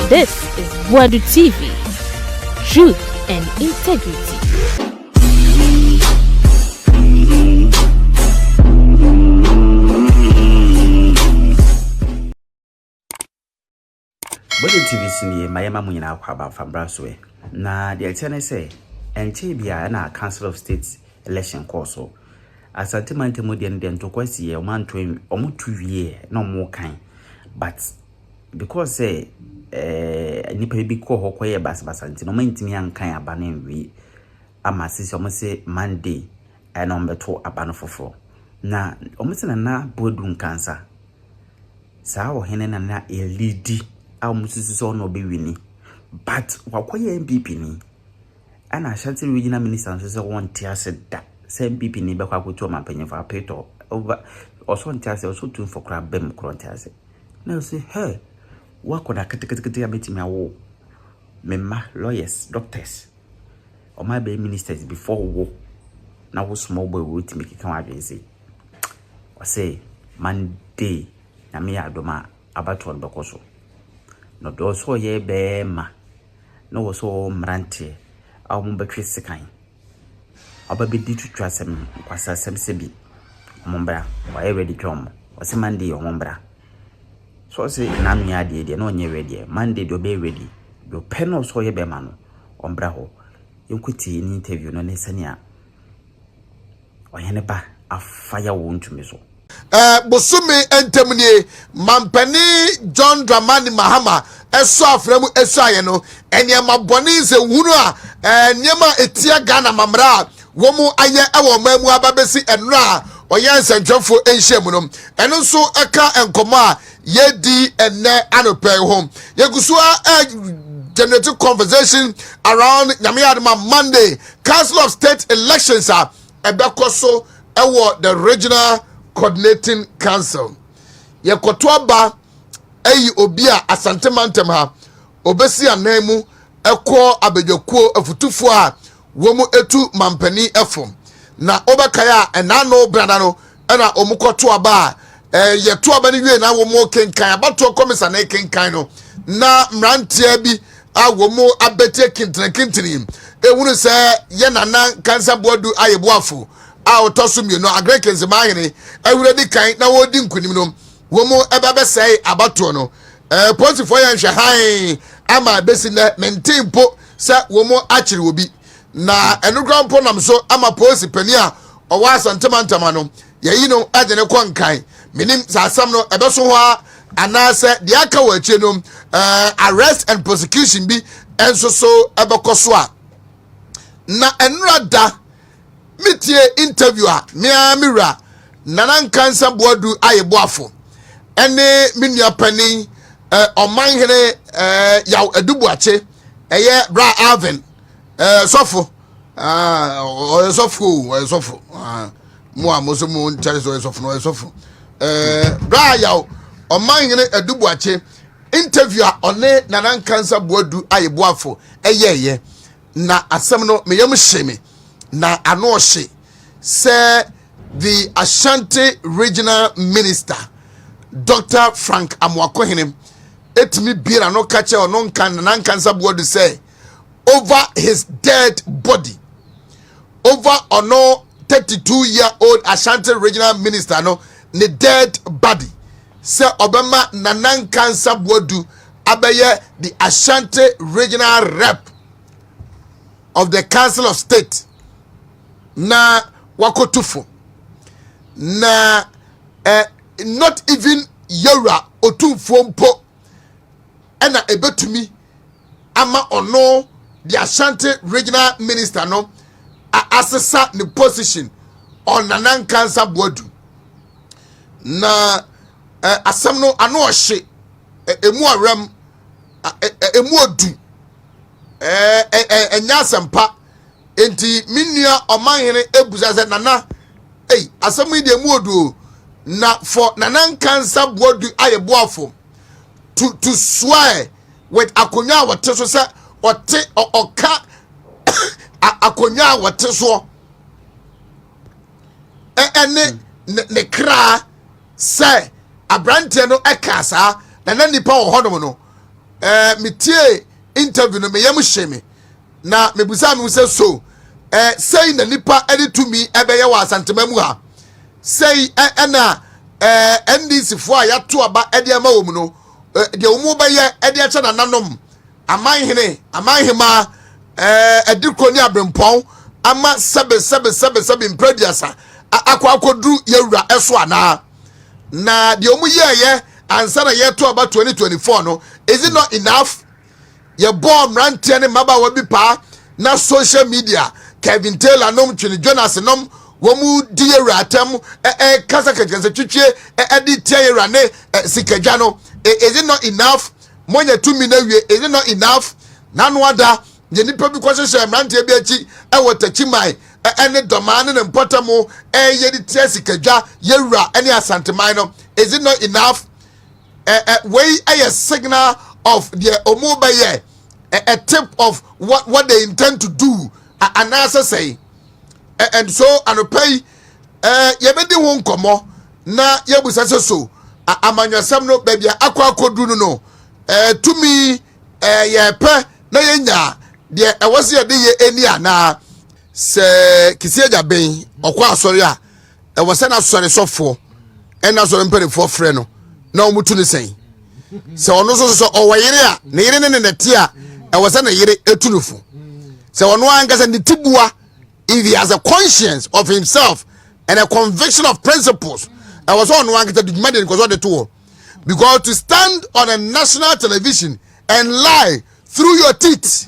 This is Boadu TV. Truth and integrity. Boadu TV sini mayema munyina akwaba fambra so na the alternate say enche bia na Council of State election course Asante mantemo de ntokwasi e manto omutu wie na omo kan but because say nipa bi ko hokoye basbasanti no mantimi ankan abane wi ama sisi omo say Monday na ombeto abano foforo na omo se na Boadu Nkansah saa wo hene na elidi a musisi so no be wini but wakoye MPP ni ana Ashanti Regional Minister nso se won tiase da se MPP ni be kwa kuto mampanyin fa peto over also tiase also tun for kra bem kro tiase na say hey wakoda ketekete ya betimi awo memma lawyers doctors o my be ministers before wo na wo small boy wo timi kika wa dwense o say Monday na me adoma abato on bekoso no do so ye be ma no wo so mrante a mo betwe sekan ababe di tutwasem kwasasem sebi omombra wa ye ready twom o se Monday omombra so say na me ade de no nye ready Monday do be ready do penal so ye be ma no ombra ho yenkuti ni interview no ne sania o hene ba afaya wo ntumi so Bosumi entemnie mampani John Dramani Mahama eso afremu eso aye no enyema boni se hunu a nyema etia Ghana mamra wo mu aye ewo mamu ababesi enra oye nsentwefo enhyem no eno nso eka enkomo a yedi enne anope home yeguso generate conversation around Nyamiadma Monday Council of State elections are ebekoso ewo the regional coordinating council ye kotoba eyi obi a Asante mantem ha obesi anemu ekọ abedwakuo afutufo a womu etu mampani efom na obakaya enano brada no na omukoto aba ye to aba ni wie na womu kenkan abato komisa na kenkan no na mrantia bi a womu abete kintini ehunu se ye Nana Nkansah Boadu ayeboafo a otosumienu agrekens mahene awuredi kan na wodi nkunim no womo ebabe sei abato no pontifo ya nhwe han ama besi na mentempo se womo akire obi na enugrampo nam so ama polisi pani a owa Asantema no yeyi no agene konkan minim sasam no ebeso ho a anase de aka wache no arrest and prosecution bi enso so ebekoso a na enrada mitie interviewer mira Nana Nkansah Boadu ayeboafo ene minua pani oman here yaw adubuache eye bra Alvin sofo sofo mo amoso mo ntare so sofo bra yaw oman here adubuache interviewer one Nana Nkansah Boadu ayeboafo eye na asem no meyam hyeme na anohye say the Ashanti Regional Minister Dr. Frank Amwakohene etimi bira no kache ono Nana Nkansah Boadu say over his dead body over ono 32-year-old Ashanti Regional Minister no ne dead body say Obama Nana Nkansah Boadu abeye the Ashanti Regional Rep of the Council of State na wakotufo na not even yura otumfo mpo ena ebetumi ama ono the Ashanti Regional Minister no assessa the position on Nana Nkansah Boadu na asem no ano ohye emu awram emu odu enya sempa enti minua omanhene ebuza se Nana asemu de mu odu na for Nana Nkansah Boadu ayeboafo to swear with akonya wote so se ote oka akonya wote so ene ne kra se abrante no ekasa na nipa wo hodom no metie interview no me yam hye na mebusa me say so say na nipa edi tumi ebe ye wa asantema mu ha say na NDC fo a yato aba edi ama wo mu no de wo mu ba ye edi acha na nanom amanhema edi kroni abrempon ama sebe imprediasa akwakodu yewura eso ana na de wo mu ye ansa na ye to aba 2024 no is it not enough ye bomb rantie ne maba wa bi pa na social media Kevin Taylor nom Twini Jonas nom wo mu di yewura atam kasa kekense twitwe edi tie yewura ne sikadwa no is it not enough monya 2 na wie is it not enough nanu ada ye nipa bi kwose rantie bi achi wotachimai ene domane ne mpotamo ye di tie sikadwa yewura ene asanteman no is it not enough way a signal of the omobaye a tip of what they intend to do and answer say and so and pay ye be di won komo na ye busa so amanyasam no baby akwa kodu no tumi ye pe na ye nya de e wose ye de ye eni ana se kisi ja ben okwa asori a e wose na asori sofo e na asori mpere fo no na omutu ne sen se ono so owayire a ne yire ne nete a e wose na yire etunufu se ono anga se tibua if he has a conscience of himself and a conviction of principles I was on one get demanding because of the two because to stand on a national television and lie through your teeth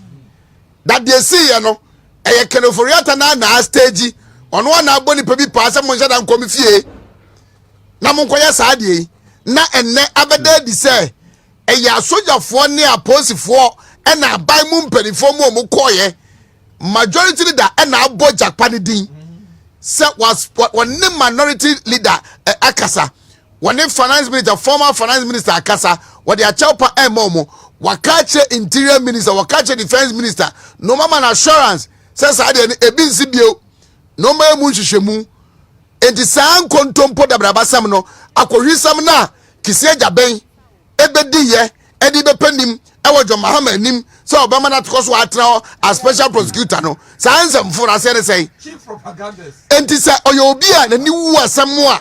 that they see you know e can oforiata na stage on one na boni pe bi pa se mo nshada nkomi fie na mo nkoya saade na enne abeda di say e ya sojafo ne aposifo e na bai mu mpanifo mu koye majority leader e na abo jakpa din se was one minority leader akasa one finance minister former finance minister akasa what they achapa emomo wakache interior minister wakache defense minister no mama assurance says saade ebi nsibio no ma mu hwehwemu enti san kontompo dabrabasam no akohwisam na kisi ajaben ebedi ye edi bepanim ewo jo mahama nim so obama na tkoso atra as special prosecutor no sansem for asere say chief propagandist enti say oyo obi a na ni wu asem a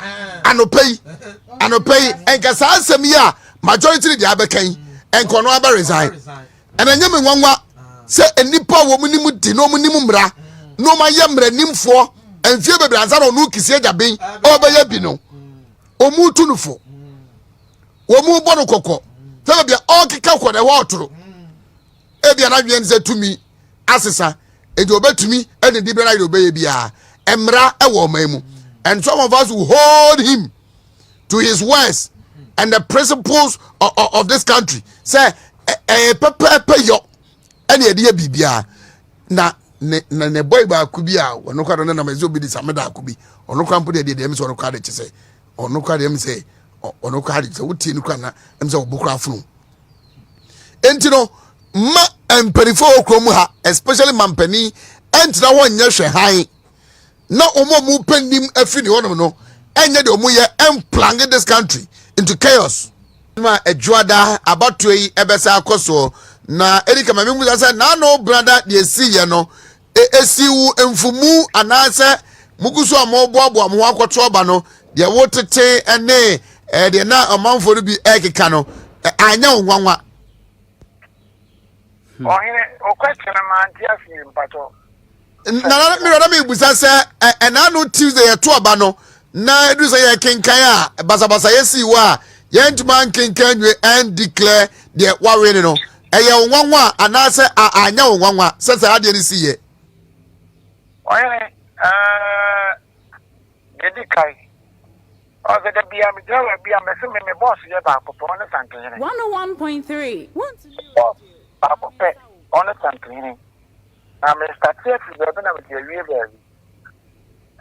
anopei enka sansem ya majority dey abekan enkono aba resign and anyame nwanwa say enipa wo munim di no munim mra no ma ye mra nimfo enfie bebre ansa no no kisi ajaben obeye bi no omutu nufo wo mu bono kokko tell bia all kika ko de wotoro ebia na dwen se tumi asesa edi obetumi ene di bra ide obeye bia emra ewo mamu and some of us will hold him to his words and the principles of this country say pepe yo ene edi bibia na ne boy ba kubia wono kwado na mazi obi di sameda akubi ono kwampo de dem so ono kwade chese ono kwade dem se ono kwade se wuti ni kwana em se obukura afunu enti no ma emperifo okrom ha especially mampani enti na wonye hwe han na omo panim afini wono no enye de omo ye emplange this country into chaos ma ejuada abato yi ebesa akoso na erika mamemu say na no brother de esi ye no esiwu emfumu anase muguso amoboabo amho akoto oba no de wotete ene de na amanfo no bi ekeka no anya onwanwa ohine o question man dia fi mpato na mi rada mi busa se na no Tuesday to oba no na edu say ye kenkan a basabasa yesi wa ye ntuma kenkan we and declare the warre no eye onwanwa anase anya onwanwa se ade ni si ye ohine dedikai oze de bia mi jawa bia me se me boss ye ba popo on sankrene 101.3 ba popo on sankrene na me start here to be na me dey wie be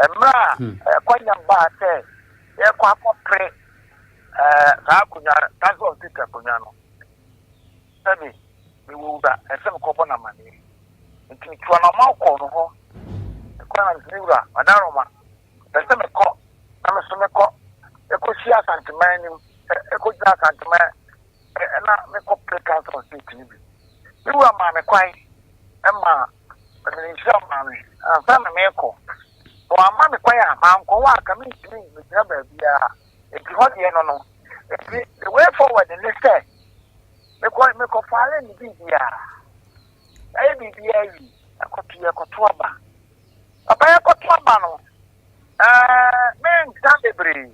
emra kwanya ba se ye kwa pre ka kunya tazo of the kunya no sabi mi wo da esem ko bona mani nti twa na ma ko no ho kwa na nzura adaroma esem ko na me so me ko eko shia santiman eko ja santiman na me ko council state ni bi mi wa ma me kwai e ma me nsia ma me ansa na me ko o ama me kwai a ma nko wa ka me ntimi me gira ba bia e ti ho de no the way forward in this step me ko fale ni bi bia ai bi bia yi akoto aba abaya koto aba no me nta bebre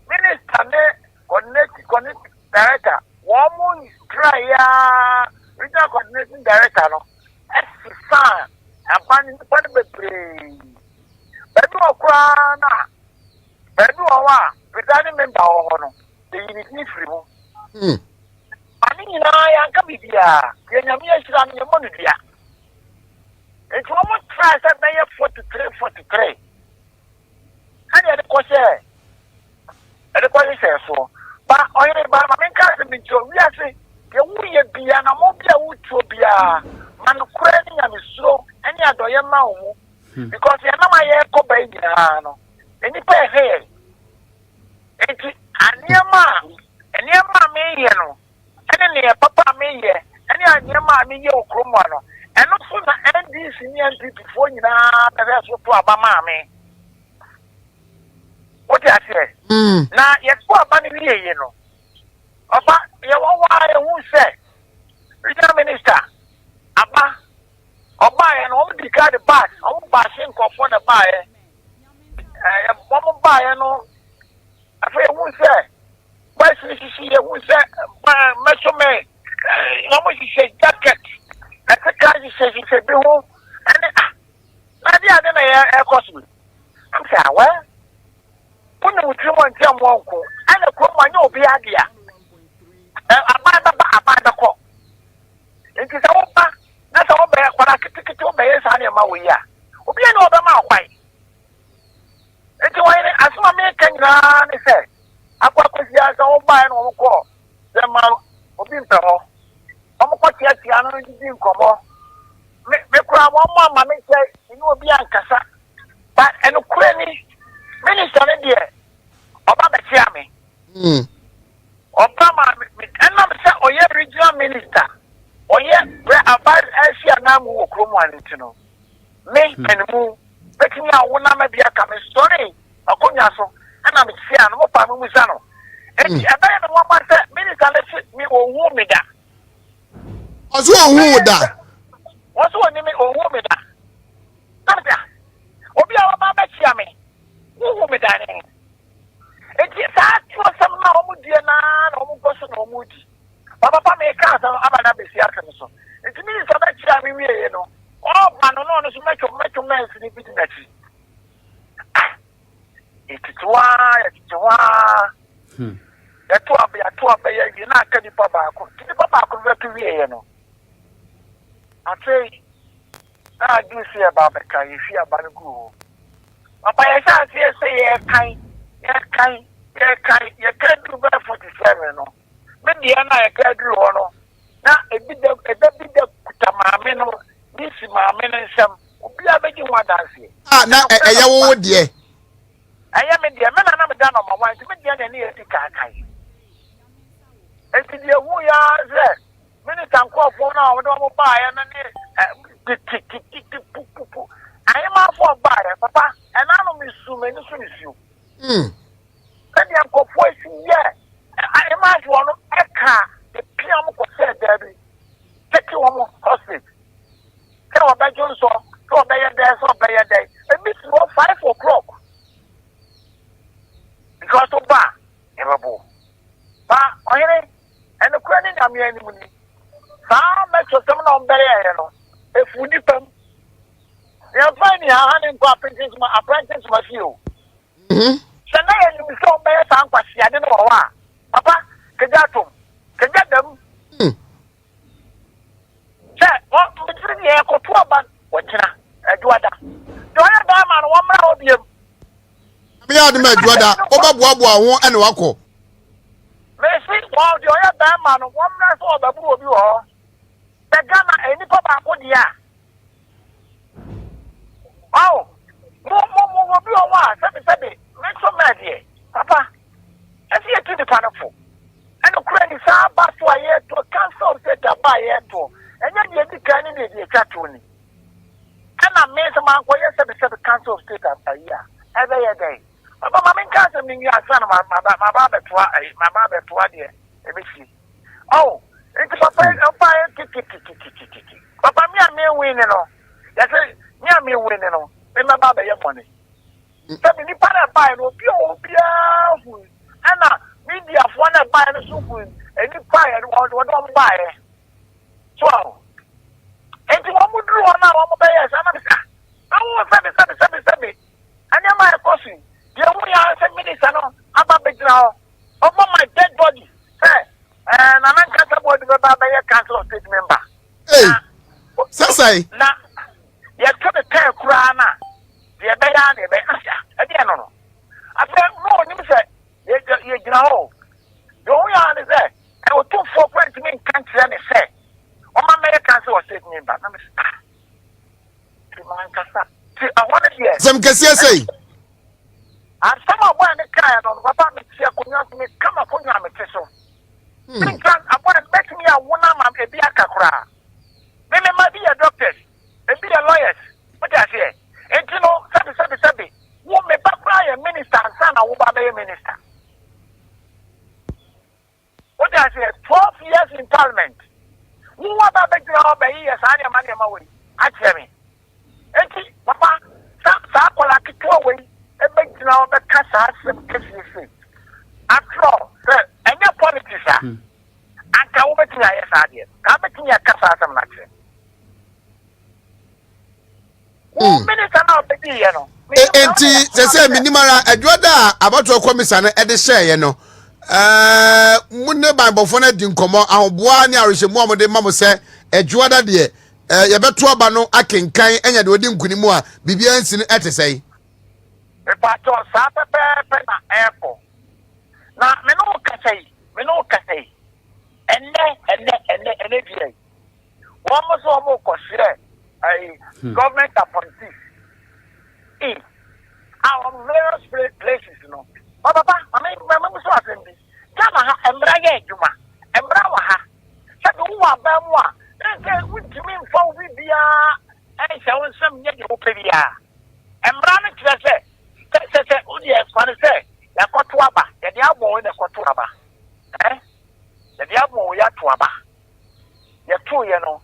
minister ne connect director woman try ya regional coordinating director no exercise abani pade bebre bedu okra na bedu owa presiding member ho no the unity free mu ani na ya nka bibia ye nyame ya shira no mo no dia enti woman try say be 43 ani ade ko say ade ko say so ba oyere ba ma menka se mi jo wi ase ye wuye bia na mo bia wutu bia man kura ni nyame suro ani adoye ma wo because ye na ma ye ko ba nyina no eni pa he enti aniema me ye no ene ne papa me ye ene aniema me ye okromo no eno so na NDC ni NPP fo nyina bebe so to aba ma me what you say na ye ko aba ni ye no oba ye wo wa ye hu se regional minister aba oba ye no o di card back o ba shin ko for the ba ye mo ba ye no afa ye hu se ba si ye hu se ma so me no mo si jacket ati ka si bi hu ani na dia de na ye kosu am say awa punu mutri mo ntia mo nko ana ko mo anya obi adia abada ko nti sa wo pa na sa wo be kwara kitikiti wo be yesa na ma wo ya obi na oba ma kwai nti wo ni asuma me kanyira ni se akwa kwasi asa wo ba na wo ko se ma obi mpe ho omo ko tia no ndi nkomo me kura mo ma me se ni obi ankasa ba eno kura ni minister ne de oba be tia me Obama and I'm say oye regional minister oye about Asia na mu okromo anitino me and mu bekin ya wona ma bia ka me story akonya so ana me sia no pa me musa no enti abaya no wa say minister let me owu me da ozo owu da ozo oni me owu me da tabia obi a wa ma ba tia me owu me da ne enti sa tuo sam na omu die na omu goso na omu di papa me ka sa abana be sia kan so enti mi so ba chia mi wie no o ba no no so mecho men si bi na chi enti tuwa ya tuwa ba ya na ka di papa ko be tu wie no atei na du si e ba be ka yi fi aba no gu papa ya sa se ye kan you can't do by 47 no me dia na you can't do no na ebi de kutamame no this mame no nsam obi abeji ho adanse na eya wo de aya me dia me na me da no mama nti me dia na ne yeti kai enti dia wu ya ze me ni tanko fo na wo do mo ba ya na ne pupu aya ma fo ba ya papa ena no mi su me ni su ni su Kani anko voice ye I imagine one eka the piano ko say there take you one hostage ke o ba jonso ke o ba ye there so ba ye there e miss 5 o'clock because to ba e babo ba oyere and ko ni na me ani mu ni sa me so sem na on bere ye no e fu ni pam ya find ya hanin ko apprentice ma feel Sana ya ni so be sa nkwasi ade no wa papa kejatum kejadam o bitiri ye ko to ba wachina aduada do ya da ma no wamra obiem me ya de ma aduada o ba boaboa ho ene wako me si wo do ya da ma no wamra so obabu obi ho te gana eni papa ko dia mo bi o wa sabi make so mad here papa as you to the panel and no credit sa ba to aye to cancel set ba aye to enya de di kan ni de twa to ni ana me se man ko yes be cancel state aye ebe ye dey baba ma men cancel ni ya san ma ba be to aye ma ba be to de ebe si oh it's papa tiki papa me win no ya say me win no me ma ba be ye money sabi ni para ba no obia hu ana media for na buy no so good any buy and what don't buy so enti wo mudru na wo be yes ana bisa awu sabi anya my cousin the wu ya say minister no aba begira o my dead body hey Nana Nkansah Boadu be ba be council of state member hey sasai na ya kebe kai kura na the be ya ne be e dey no afa no ni say ye gina ho yo ya ne say e o 2 me country ne say o ma council of state member na me man kasa ti I want to hear some kese say and some of when the kai no papa me ti akonya me kama konya me te so think about bet me a wona ma e bi akakura me ma be a doctors e be a lawyers what I say and you know sabi wo me bakura ye minister and na wo ba be minister what I say 12 years in parliament wo wa ba be jira ba years ani ma we a tell me enti papa sa kola kitwa we e be jira ba kasa asem kesi after any politics anka wo beti ya yes ade ka beti ya kasa asem na tire minister na beti ye no enti se minimara adwoda abato komisa no e de share no munne banbofo na di nkomo ahoboa ne arehemu amode mamo se adwoda de ye beto aba no akenkan enya de odi nkunimu a bibia nsi no etesei e pato sa pepe na epo na me no kasei ene die wo mo so mo ko sire ai government appointees in our various places no papa mama so asembi kama ha embra ye adwuma embra wa ha sabi wo aba mu a nke wutimi mfa obi bia ai sha won sam nye de ope bia embra no kire se o die fane se ya koto aba ya de abo ne koto aba ya de abo ya to aba ya to ye no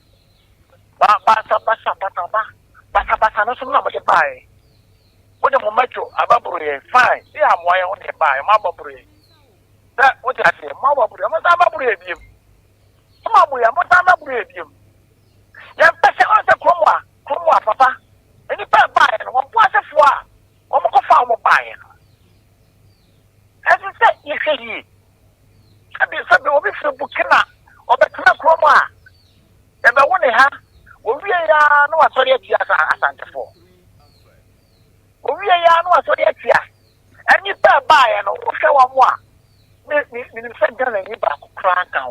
basa no so na mo de bae wo de mo macho ababuru ye fine ya mo ye wo de bae ma ababuru ye da wo de ase ma ababuru mo sa ababuru ye biem ma ababuru ya mo sa ababuru ye biem ya pese on se kromo a papa eni pa bae no mo po asefo a mo ko fa mo bae no ese se ye hyi sabi obi fi bukina obetuna kromo a e be wo ne ha owie ya no asori atia asantefo owie ya no asori atia ani pa bae no wo hwe wa mo a ni se gana ni ba kura kan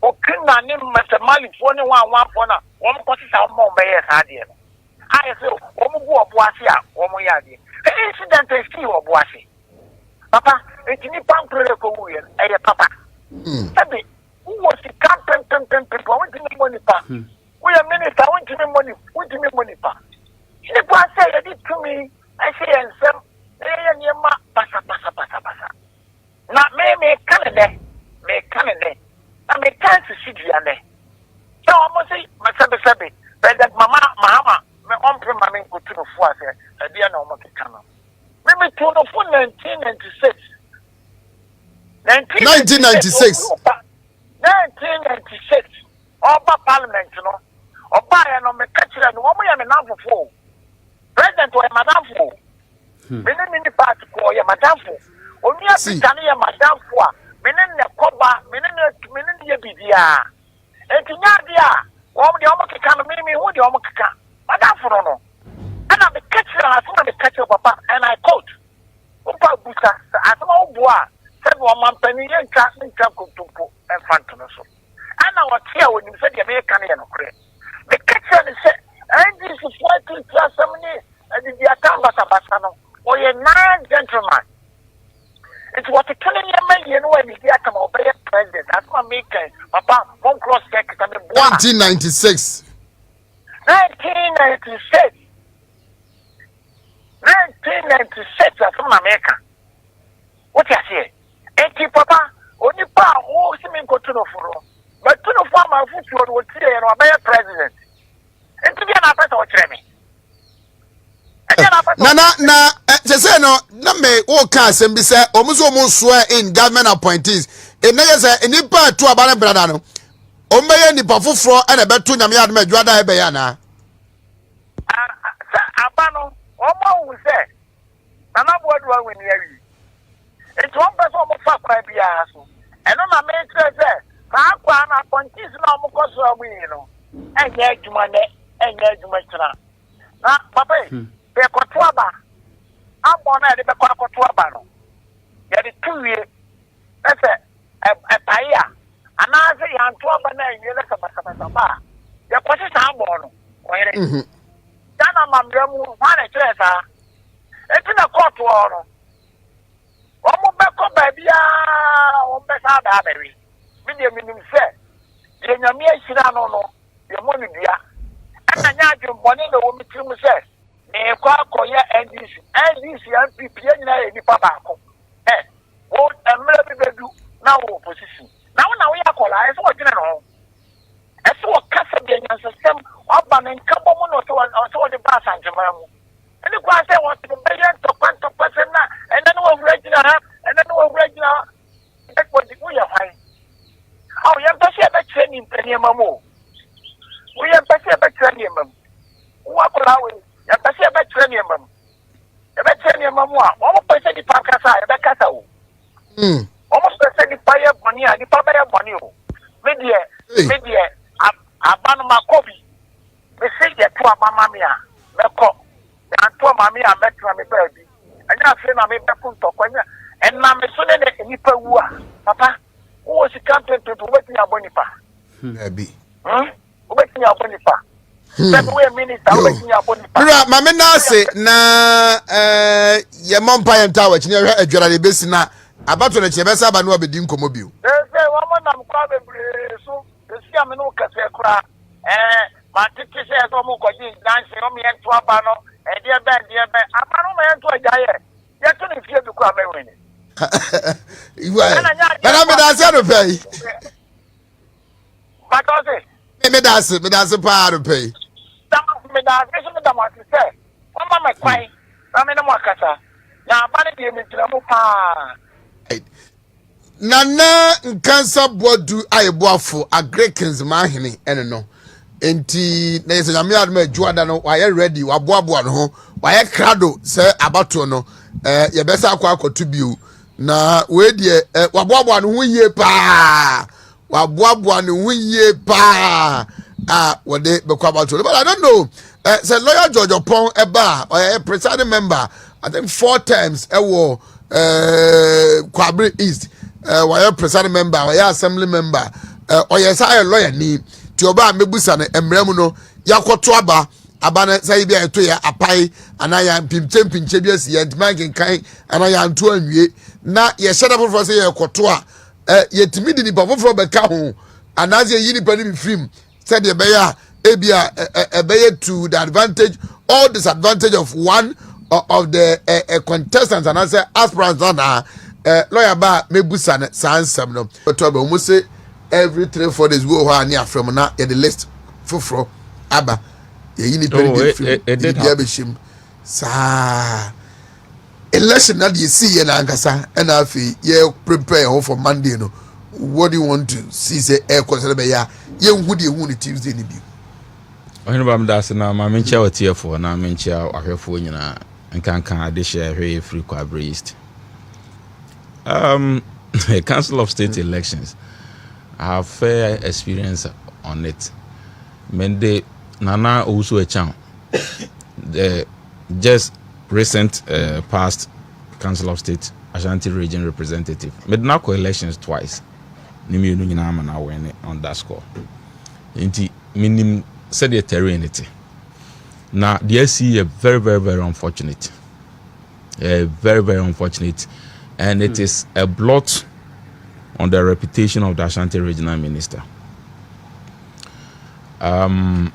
o kina ni masamali fo ni wa fo na wo mo kwasa mo be ye sa de no aye se wo mo bu obo ase a wo mo ya de incident e fi obo ase papa etini pampre ko wuye eye papa sabi wo si kampen wo tini money pa we are minister want to me money pa ni pa say you did to me I say ensem nyema pasa na me kanede na me kanse sidua ne so almost say masabe president mama mahama me ompre mama nkutu no fu ase dia na omokeka no me to no fu 1996 Oba parliament no oba ya no me kachira no mo ya me namfo president o madamfo mini party ko ya madamfo oni apitane ya madamfo a mini ne koba mini ye bibia entinya dia wo de o keka no mimi hu de o keka madamfo no ana me kachira na so me kachira papa and I quote oba busa asema oboa said wo mampani ye nka kuntumpo enfant no so ana watia woni se de me kan ye no kure the kitchen se and this is what to somebody and the atamba sabasa no o ye nine gentleman It's what the telling you know when you get come over president. That's what I'm making. Papa, one cross check. 1996. 1996. 1996. That's from America. What you say? 80 Papa. Only pa who see me go to the floor. But to the farmer who would say you know a president. And to be an person or me. Na say no na me wo ka asem bi say omuso swear in government appointees e na say nipa to aba na brada no o meye nipa foforo e na beto nyame ade ma adwada e be ya na aba no o mo wu say Nana Boadu wa weni awi e to on person mo fa kwa bia so e no na me tire say ka kwa na appointees na mo ko so abu yi no enye adwuma ne enye adwuma kira na papa Bekotuaba, I'm born at the Bekotuaba. Yet it 2 years. That's a paia. And I say, I'm 12 and you're a bar. Your position I'm born. Then I'm a one a treasure. It's in a court war. Almost back up by the Bessa Baby. Minimum said, you're mere Shirano, your money, dear. And I know you're born in the woman to say. Koya NDC and PPN ni papa ko what emre be do na opposition now we are call I so what no e so kasa be nyan system oba men kabo mo no so the pass and jamamu and the kwa say what be to kwanto person na and then we regional e ko di we are fine how you be say be training penye mamo we are be say be training mamo wa ko lawe ya pese be training mam e be training mam wa o pese di pankasa e be kasa o o mo pese di paye boni a di pa be boni o me die abanu makobi me se je to amama me a me ko ya to amama a me tra me ba bi anya afi na me be ku ntokwa en na me so ne ni pa wu a papa wo si kan to wetin aboni pa abi o wetin aboni pa Mama na say na ye mompa ye nta wa chine adwara de besi na abato na chebe sa ba no abedi nkomo bio say wa mo nam kwa bebre so esi ame no kase kura ma titi say so mo ko ji dance no me ento aba no e de be aba no me ento ajaye ye to ni fie bi kwa me weni iwa na me da say no pay but also me da say pa no pay me da question me da ma say mama me kwai na me no makasa na ba ne de me tira mo pa Nana Nkansah Boadu ayeboafo Agrekins mahene ene no enti na yese nyame adoma adwada no waye ready waboaboa no ho waye krado se abato no ye besa akoto bio na we die waboaboa no ho yie pa waboaboa no ho yie pa wode bekwa abato but I don't know say lawyer George Opon eba or a presiding member I think 4 times ewo Kwabre East why presiding member why assembly member or yes I lawyer ni ti oba mebusa no emrem no yakoto aba na say bia eto ya apai anaya pinche bia si yantman kan anaya anto anwie na ye sheda foforo say yakoto yetimi di nipa foforo beka ho anaze yi nipa ni bi film said the beya ebia ebeye to the advantage or disadvantage of one of the contestants and answer aspirants na lawyer ba mebusa na sansam no but almost say every 3-4 days go ho ani afrem na the list foforo aba ye ni peri de beshim sa election na dey see na Nkansah and afi ye prepare ho for Monday no what do you want to see say consider be ya ye hu de hu ni Tuesday ni bi ohene bam da se na ma menchia watiefo na menchia ahwefo nyina nkankan ade share hwe free Kwabre East Council of State elections I have fair experience on it Mende Nana also a channel the just recent past Council of State Ashanti Region representative made now elections twice nimi no nyina ma na win on that score enti minim said the terrainity now the SC very unfortunate very unfortunate and it is a blot on the reputation of the Ashanti Regional Minister. I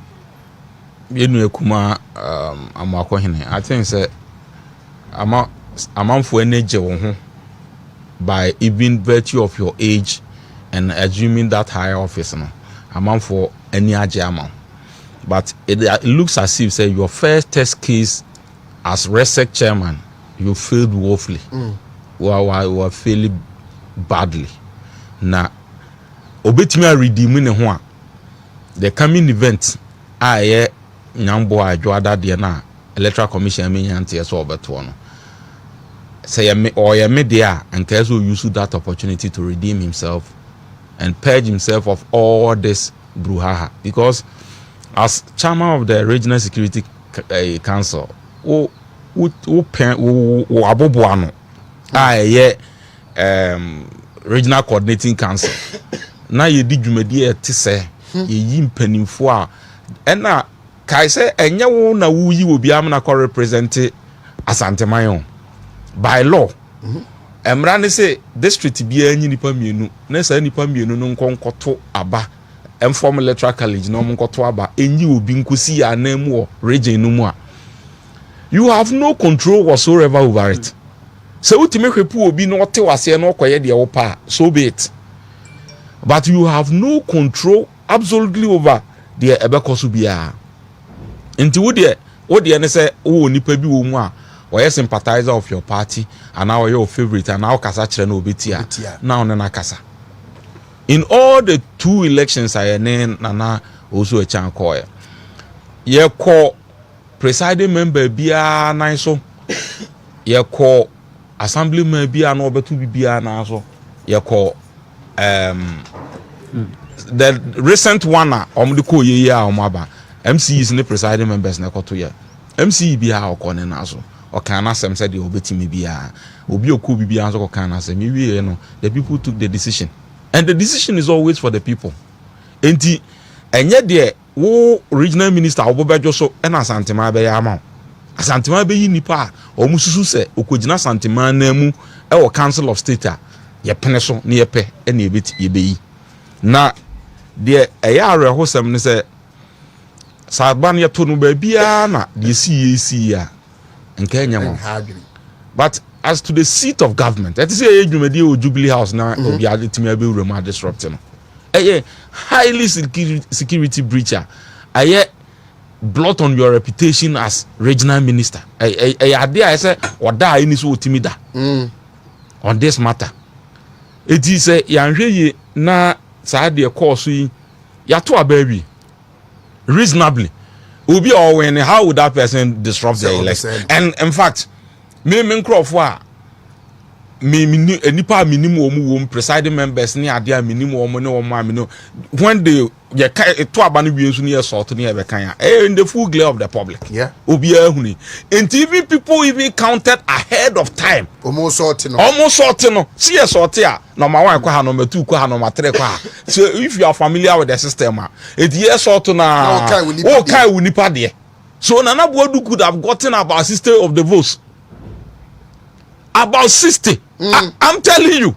think say I'm for energy by even virtue of your age and assuming that higher office, no, I'm for any amount. But it looks as if say your first test case as RESEC chairman, you failed woefully. Were failing badly. Now, obetimi redeeming the the coming event. Nyambo Joada Diana Electoral Commission Minyanti so beto no. Say me or ya media and Kezo use that opportunity to redeem himself and purge himself of all this brouhaha. Because as chairman of the Regional Security Council, aboboano Regional Coordinating Council. Na ye di dwumadi e te se ye yi mpanimfo a ena kai se enye wo na wo yi obi am na ko represent Asante Mayon by law. Emra ne se district bi anyi nipa mienu na sa nipa mienu no nkonkoto aba inform electoral college no nkonkoto aba enyi obi nkosi ya na mu region no mu a you have no control whatsoever over it. So ultimate hwepu obi no te wase no koye de wo pa so be it. But you have no control absolutely over the ebekosu bia. Nti wo de ne say wo nipa bi wo mu a or sympathizer of your party and now your favorite and now kasa kire na obetia now na kasa. In all the 2 elections I Nana also a chan call. Ye call presiding member bia na so. Ye call assemblyman bia na obetu bia na so. Ye call the recent one omdiko ye ya omaba MC is the presiding members na koto ya MC bia okone na so o kan asem said the obetimi bia obi oku bibia so kan asem wi no the people took the decision and the decision is always for the people. Enti enye de wo regional minister obobejo so na Asantema be ya ama Asantema be yi nipa o mususu se okogina Asantema na mu e wo council of state a ye pene so na ye pe e na ebeti ye be yi na de eya arehosem ne se saban ye to no ba bia na de si ya nke nyamo. But as to the seat of government, that is a Jubilee House now obi adetimi abewura disrupt no highly security breacher blot on your reputation as regional minister. I say oda any so timida on this matter. It is a yanhwe na sa de course yi ya to ababi reasonably obi or when how would that person disrupt the election? And in fact me nkrofo me nipa minimum presiding members ni ade a minimum ne wo ma me no when they ye to aba no wie nso ne sort ne e be kan in the full glare of the public. Obi ahuni and even people even counted ahead of time almost sort no see a sort here number 1 kwa number 2 kwa number 3 kwa. So if you are familiar with the system it yes sort na o kai wu nipa de. So Nana Boadu could have gotten about 60 of the votes. About 60. I'm telling you.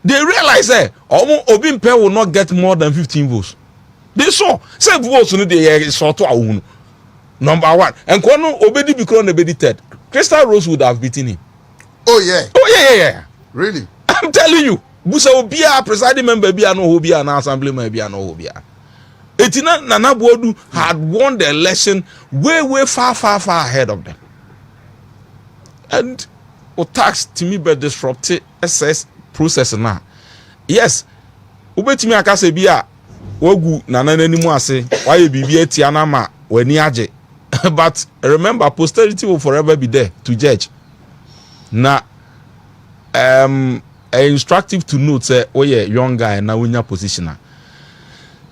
They realize that Obi Mpe will not get more than 15 votes. They saw. Say votes no they sort to number 1. And Kono Obedi Bikron Obedi third. Crystal Rose would have beaten him. Oh yeah. Really? I'm telling you. Busa Obia presiding member bia no Obia na assemblyman bia no Obia. Etina Nana Boadu had won the election way far ahead of them. And tax to me be disrupted SS process now. Yes, ubetimi akase bia wogu Nana nanimu ase why bibia tiana ma weni age. But remember, posterity will forever be there to judge. Now, instructive to note say, oh yeah, young guy na winya positioner.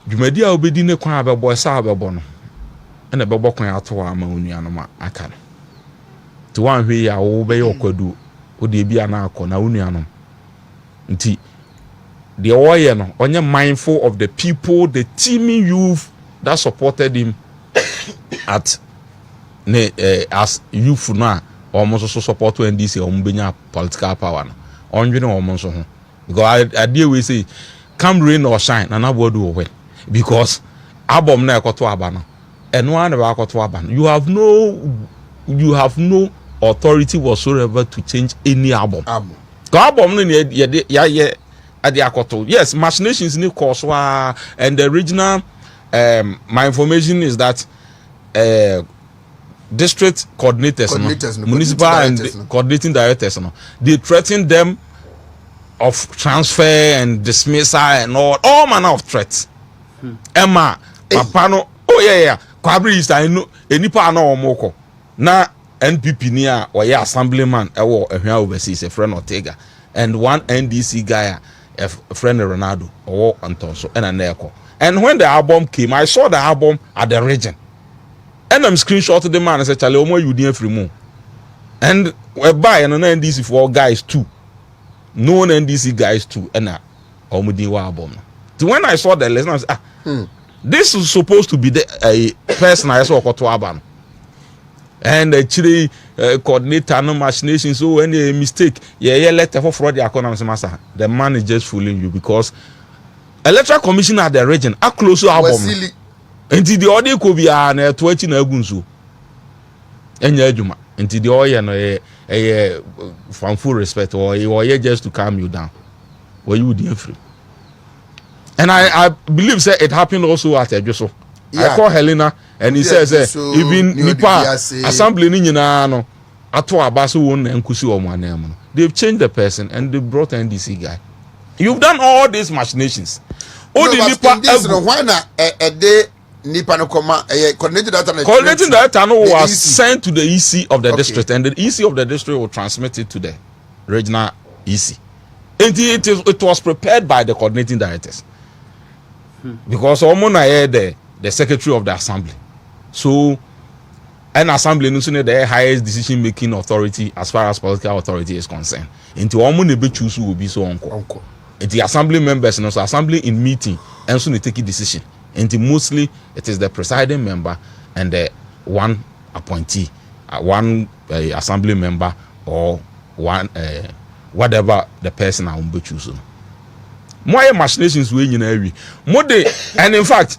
Jumedi a obedi ne kwan abebo sa abebo no. Ene bebo kwan ato ama onua no ma aka no. To one hwe ya wo be yokwadu o de bia na akọ na onua no. Nti the oye no onye mindful of the people, the teeming youth that supported him at as youth na almost so support to NDC or political power. On you know almost because I deal with say come rain or shine and I will do away because album na to abana and one about to aban. You have no authority whatsoever to change any album. Yes, machinations in the course and the original my information is that district coordinators municipal and coordinating directors they threaten them of transfer and dismissal and all manner of threats. Emma Papano, oh yeah, Kwabri is I know any pa no omoko na NPP near or yeah assemblyman overseas a friend Ortega and one NDC guy a friend Ronaldo or Antonso and an echo. And when the album came, I saw the album at the region. And I'm screenshotted the man and said, Charlie, you didn't free more. And we're buying an NDC for guys too. No NDC guys too. And album. So when I saw the lesson, I said, this is supposed to be a person I saw to Aban. And actually, coordinator no machination. So any mistake, letter for fraud the economics master. The man is just fooling you because electoral commission at the region are close to album. Until the audio could be an 20 nagunsu. And yajuma until the oil a from full respect or just to calm you down. Or you didn't free. And I believe say it happened also at Ejoso. I call Helena and he says even Nipa assembly ni no ato abaso won enkusi omo. They've changed the person and they brought an NDC guy. You've done all these machinations. Why not a day Nipa no comma coordinating data was sent to the EC of the district and the EC of the district will transmit it to the regional EC. And it was prepared by the coordinating directors. Because Omona the secretary of the assembly. So an assembly is the highest decision making authority as far as political authority is concerned. Into Omona be choose will be so uncle. The assembly members and also assembly in meeting and soon they take a decision. And mostly it is the presiding member and the one appointee, one assembly member or one whatever the person I will be choosing. More machinations we in every more day, and in fact,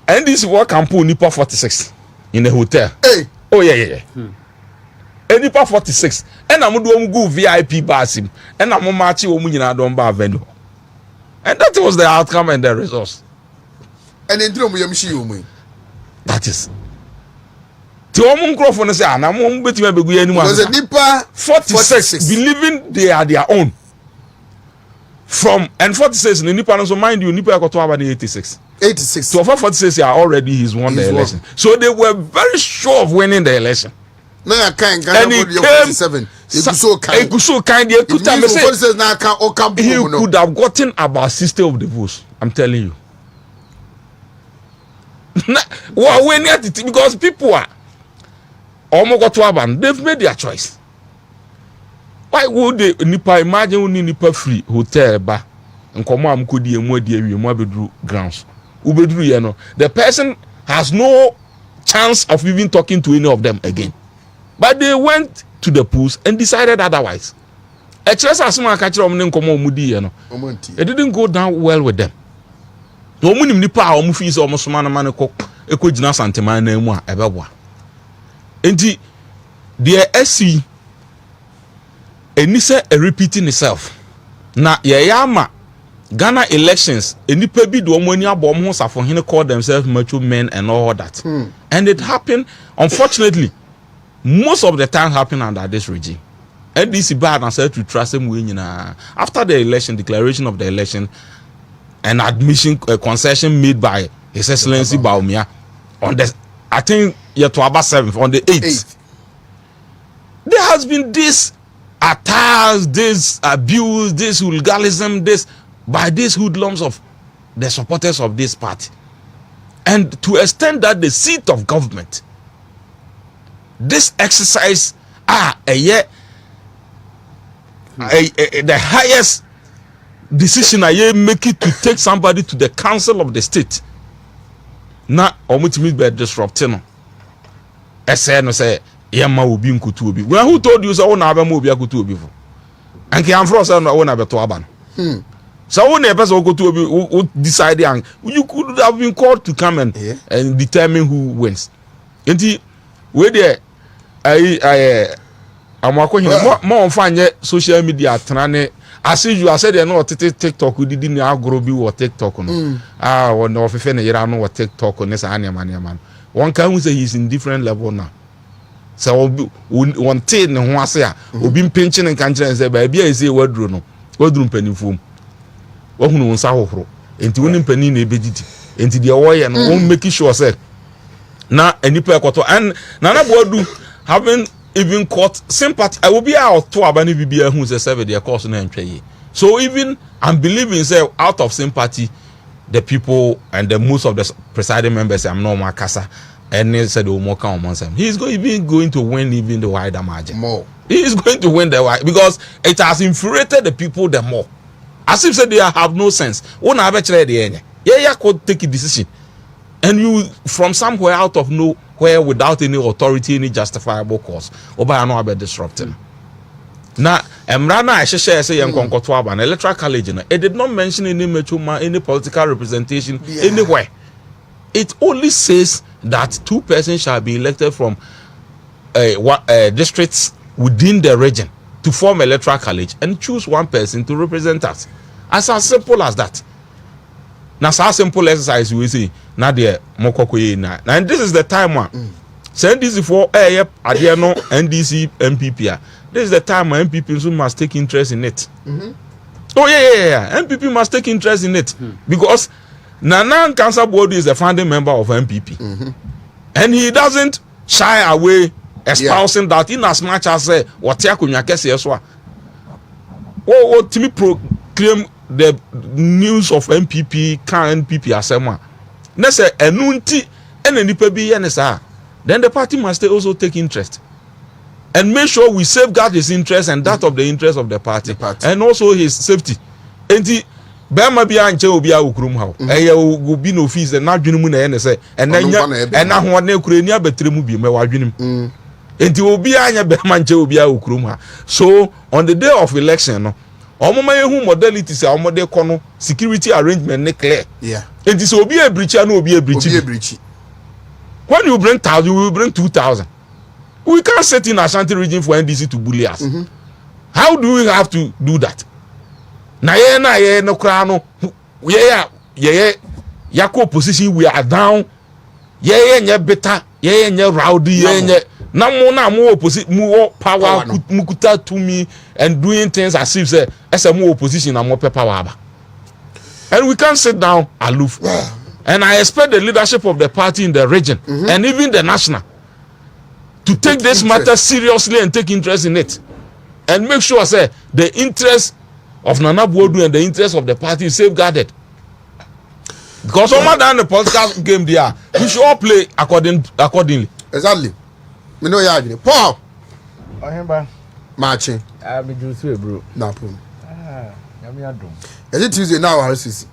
and this work campaign Nipa 46 in the hotel. Hey, oh yeah. And Nipa 46, and I'm doing go VIP basim, and I'm marching Omunina don't bar vendor. And that was the outcome and the results. And in drum we that is. To Omun Crawford say, and I'm on betting anyone. Was a Nipa 46 believing they are their own. From and 46 in Nipa, so mind you, Nipa got to have 86. 86. So for 46, are already he's won the election. So they were very sure of winning the election. No, I can't. And he came 47. So kind. He could have gotten about 60 of the votes. I'm telling you. Well, we're near it because people are almost got to have they've made their choice. Why would they Nipa imagine only Nipa free hotel ba and come on could be more dear grounds. The person has no chance of even talking to any of them again. But they went to the polls and decided otherwise. It didn't go down well with them. No money Nipa or Mufis or Musman cook a kujina santima name ever. And the SC and a repeating itself. Na yama Ghana elections, any pebi do omonia bomb for him call themselves macho men and all that. And it happened, unfortunately, most of the time happened under this regime. And this is bad and said to trust him winning after the election, declaration of the election, an admission concession made by His Excellency Baumia on the I think year to about 7th on the 8th. There has been this attacks, this abuse, this hooliganism, this by these hoodlums of the supporters of this party. And to extend that the seat of government, this exercise the highest decision I make it to take somebody to the council of the state. Now, omutimi be disrupting. I say no say yama obi nkutu obi. When who told you so na abema obi akutu obi for? And can from say no na beto aba no. So when a person go to obi decide and you could have been called to come and determine who wins. Enti we there amako hina mo mfanye social media trane as you said they no TikTok we did ni agro bi wo TikTok no. When ofefe na yira no wo TikTok no sa anema. One can say he's in different level now. So one thing ne ho ase a obi mpenche ne kan kire say ba bia ese waduro no waduro mpanifom wahunu nsa hohoro enti woni mpani na ebegidi enti de woye no won make sure say na anipa ekoto and Nana Boadu having even caught sympathy I will be out to abani bibia hu say serve the course na ntwaye. So even I'm believing say out of sympathy the people and the most of the presiding members I'm no more kasa and they said he's going to win even the wider margin. More. He is going to win the wide because it has infuriated the people the more. As if said they have no sense. Yeah, could take a decision. And you from somewhere out of nowhere without any authority, any justifiable cause, or by no about disrupting. Now, Emrana I share say young an electoral college, it did not mention any political representation anywhere. It only says that 2 persons shall be elected from districts within the region to form electoral college and choose 1 person to represent us. As simple as that. Now, so simple exercise we say. Now, and this is the time one. Send this for Adiano, NDC, MPP. This is the time when MPP must take interest in it. Oh yeah. MPP must take interest in it because Nana Nkansah Boadu is a founding member of MPP, and he doesn't shy away espousing that in as much as what to me proclaim the news of MPP can MPP asema. Let's say enunti enipa bi yenesa. Then the party must also take interest and make sure we safeguard his interest and that of the interest of the party. And also his safety. Enti Bema bi anche obi a okurum ha. Obi no fees na adwenu mu na ye say na ho na ekure ni abetremu bi me wadwenem. Enti obi anya bema anche obi a okurum ha. So on the day of election no omoma yehu modalities a omode kono security arrangement ne clear. Yeah. Enti so obi e breach na obi e breach. When you bring 1,000 you will bring 2,000. We can't sit in Ashanti region for NDC to bully us. How do we have to do that? Na ye no kra no ye yako position we are down ye nye better ye nye rowdy ye nye na mo opposition mo power mukuta to me and doing things as if say mo opposition na mo power aba. And we can't sit down aloof. And I expect the leadership of the party in the region and even the national to take this matter seriously and take interest in it and make sure say the interest of Nana Boadu and the interest of the party is safeguarded. Because no matter the political game there, we should all play accordingly. Exactly. Me know you Paul. Ohemba. Marching. I be do so bro. Na pum. Na me adom. Is it Tuesday now or RCC?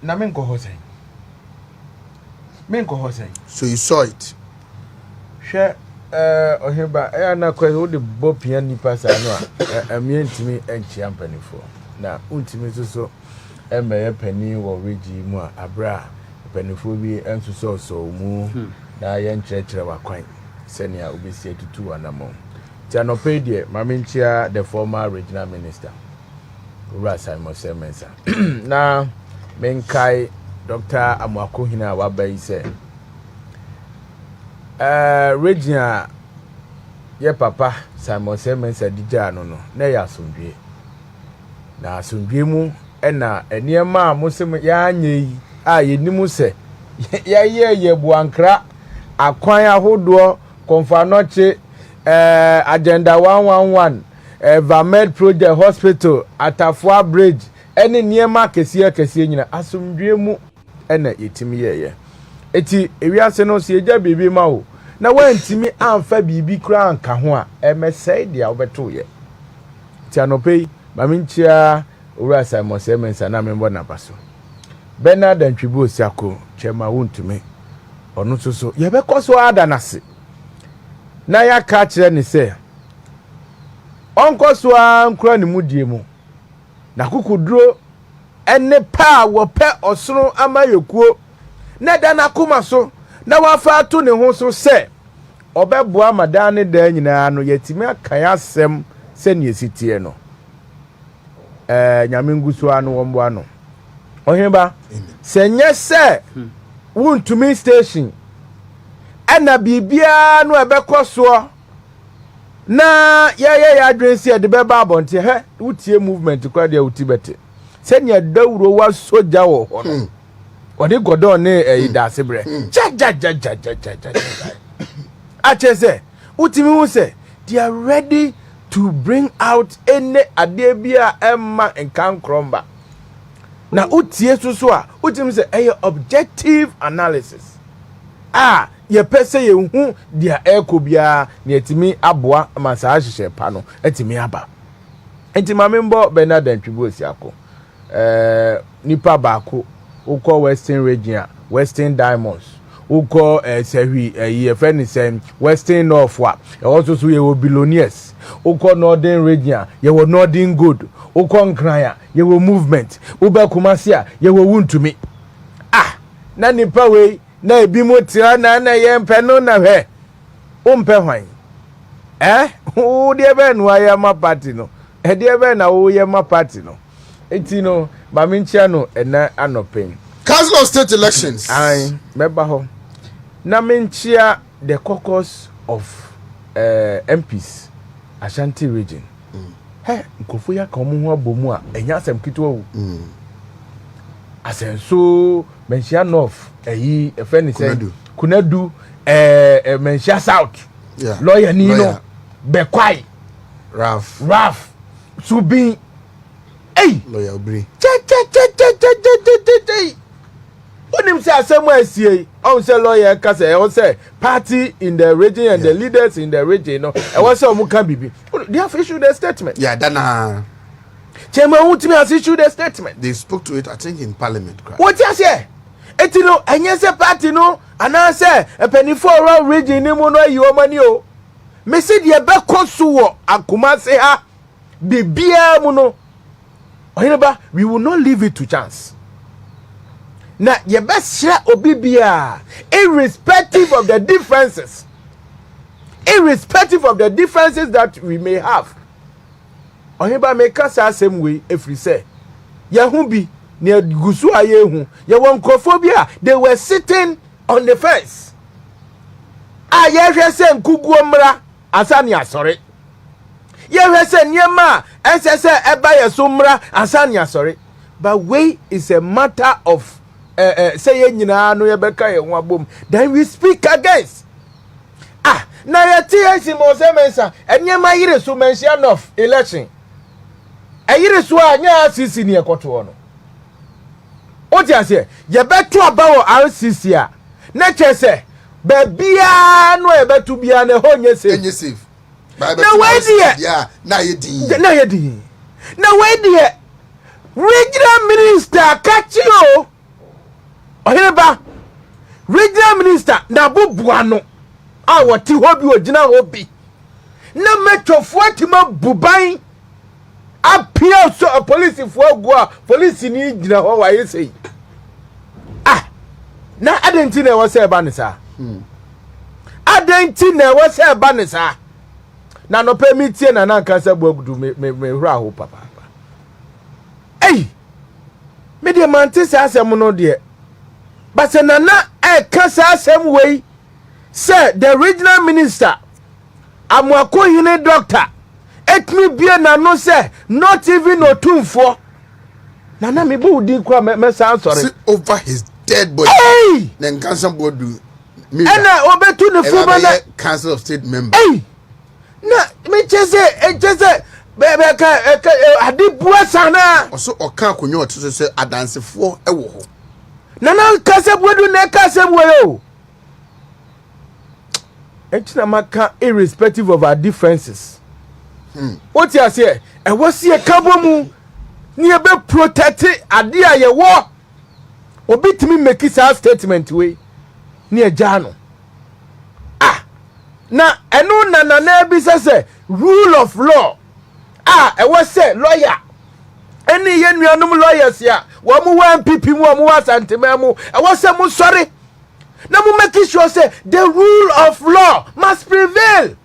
Na me nko hosen. So you saw it. Share Ohemba na kwa wo de bopia nipa sa no a amientimi enchi ampanifo. Na untimi so emeye pani wo regi mu a abra panifo bi enso so mu na ye nkyerɛkyerɛ wakwan senia obesi atutu anamo ti anope die maminchia the former regional minister Ashanti Mensa na menkai Dr. Amoakohina wabai say regional ye papa Simon Mensa dija no na ya asomdwe na asomdwe mu ena eniema musem ya anyi a yenimu se ye buankra akwan ahodo konfanoche agenda 111 Vamed project hospital Atafua bridge ene niema kese nyina asomdwe mu ena yetimi ye eti ewiase no se eja bibi ma o na wantimi amfa bibi kura anka ho a emesai dia obeto ye ti anopei maminchia Ashanti Mensa na membo na baso Bernard Ntwibo Siako chema wuntumi onu so ye be koso ada nase na ya ka kire ni se onko so ankura ni mudie mu na kukuduro ene pa wo pe osoro amayekuo na da na kuma so na wafa ato ne ho so se obeboa madane da nyina no yetimi akan asem se ne esitie no nyame ngusu anu wombo anu oheba se nye se wuntumi station ena bibia no ebekoso na ya adwensi e de beba abonte he wutie movement kwa de utibete se ne dawuro wa soja wo ho no odi godon ne idase bre ja achese utimi hu se they are ready to bring out any adebia emma enkan kromba na utie susu a utimi se objective analysis ye pese ye hu dia ekobia na etimi aboa masa ahihye pa no etimi aba entima membo Bernard Ntwibo Siako nipa baako ukọ Western Region Western Diamonds ukọ sehi ye fenisen Western North wa also so ye wo billionaires ukọ Northern Region ye wo Northern Good ukọ Nkraya ye wo movement uba Kumasi a ye wo wuntumi na nipa we na ebi mo tira na ye mpe no na hwe umpe hwan wo de be no ya ma party no de be na wo ye ma party no enti no ba minchia no ena anopen Council of State elections meba ho na minchia the caucus of MPs Ashanti region nkofo ya ka omo ho abomu a enya asem kitwa wo asenso menchia north efeni say kunadu menchia south lawyer nino bekwai raf subin lawyer obri onim say asemu asie on say lawyer ka say o say party in the region and the leaders in the region no e was say omu kan bibi they have issued a statement dana Chairman Utimi has issued a statement. They spoke to it, I think, in Parliament. What you say? Etino, and yes, a party no, and I say a penny for our region, no more you money. Messi, the back consul, and Kumase ha, the beer mono. We will not leave it to chance. Now, your best share obibia, irrespective of the differences, that we may have. Oheba make us same way if we say Yahumbi near Gusu Ayehu, Yawankophobia, they were sitting on the fence. Yes, Kuguamra, Asania, sorry. Yes, Yama, SSA, Ebaya Sumra, Asania, sorry. But way is a matter of saying, you know, no Yabeka, Wabum. Then we speak against. Now your tears in Mosemesa, and Yama Iris who mentioned of election. Ayire so anya RCC ne ekoto no o ti ase ye beto abawo RCC a na chese ba bia no e beto bia na ho nye safe na we die na ye din na we die regional minister kachio oheba regional minister na bobua no a woti ho bi ogina ho bi na metofo atima buban appeal so a police for go police ni gina ho wa yesei na adenti na wo se ba ne sa adenti na wo se ba ne sa na no permit Nana Nkansah Boadu me hura ho papa me de mante sa asem no de but se Nana Nkansah asem wey say the regional minister amwako hine doctor etmi bia na no say not even otumfo Nana me bu di kwa me san sorry over his dead body Nkansah Boadu ena obetu ne fuma na Council of State member na me chese bebe ka adibua sana oso oka akonyo oto se adansefo ewo ho Nana Nkansah Boadu na ka sem wo echina maka irrespective of our differences what you say e was here kabomu ni e be protect ade a ye wo obitimi make sa statement we ni e ja no na eno na bi say rule of law e was say lawyer any ye nuanom lawyers ya wo mu wan pipi mu wo mu Asante mu e was say mu sorry na mu make sure say the rule of law must prevail.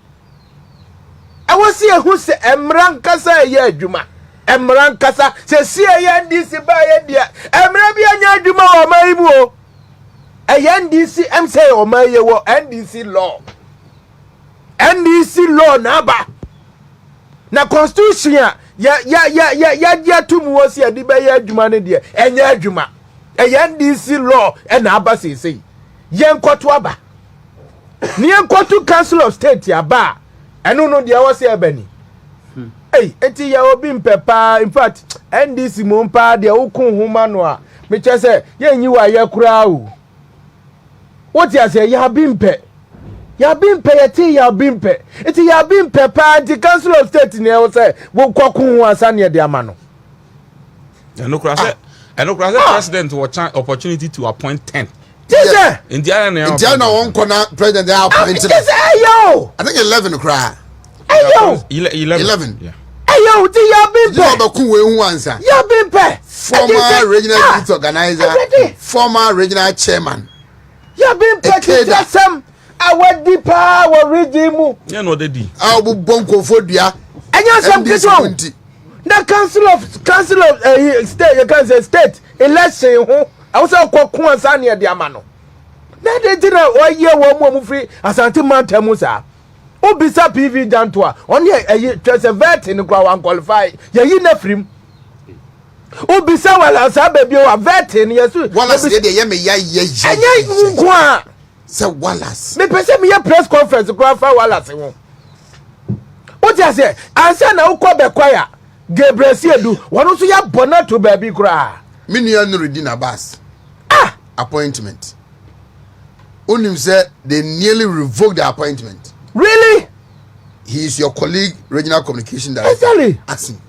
I was see who say Nana Nkansah ye adwuma Nana Nkansah say see ye ndc ba ye dia emra bi anya adwuma o mai mu o ndc em say o mai ye wo ndc law na ba na constitution ya tum wo see adi ba ye adwuma ne dia enya adwuma ndc law na aba sei ye nkoto aba ni nkoto council of state ya ba eno no dia wose ebani eti ya obi mpepa in fact ndc mo mpa dia ukun huma no a me chese ye nyi wa ye kura o woti ase ya bimpe yeti ya bimpe eti ya bimpe pa di council of state ne wo say wo kokun ho asa ne de ama no eno kura say president will opportunity to appoint 10. Yes. Indiana won corner president they are appointed. Yo. I think 11 cry. Ayo. 11. Yeah. Ayo, ti ya bimpe. You be kun we hu ansa. Ya bimpe. Former regional youth organizer, former regional chairman. Ya bimpe ti sem awadi pa wo regimu. Yeah no dey di. Abu bonko fodua. Enya sem kiso. The council of state, you can say state election ho. I was a kokun ansa ne de ama no. Na dey dina o ye wo mu free Asante Mantemusa. Obisa PV Jantoa on ye twese vet in kwa wan qualify ye na frim Obisa wala sa baby o vet in yesu wala se de ye me ya enya nkwa se walas me pese me ye press conference kwa fa walas won o ti ase ansa na ukọ be kwaya Gabriel Siedu wonu so ya bona to baby kura me nua Nuruddin Abbas appointment onim say they nearly revoked the appointment. Really? He is your colleague, regional communication director. Exactly. Asking.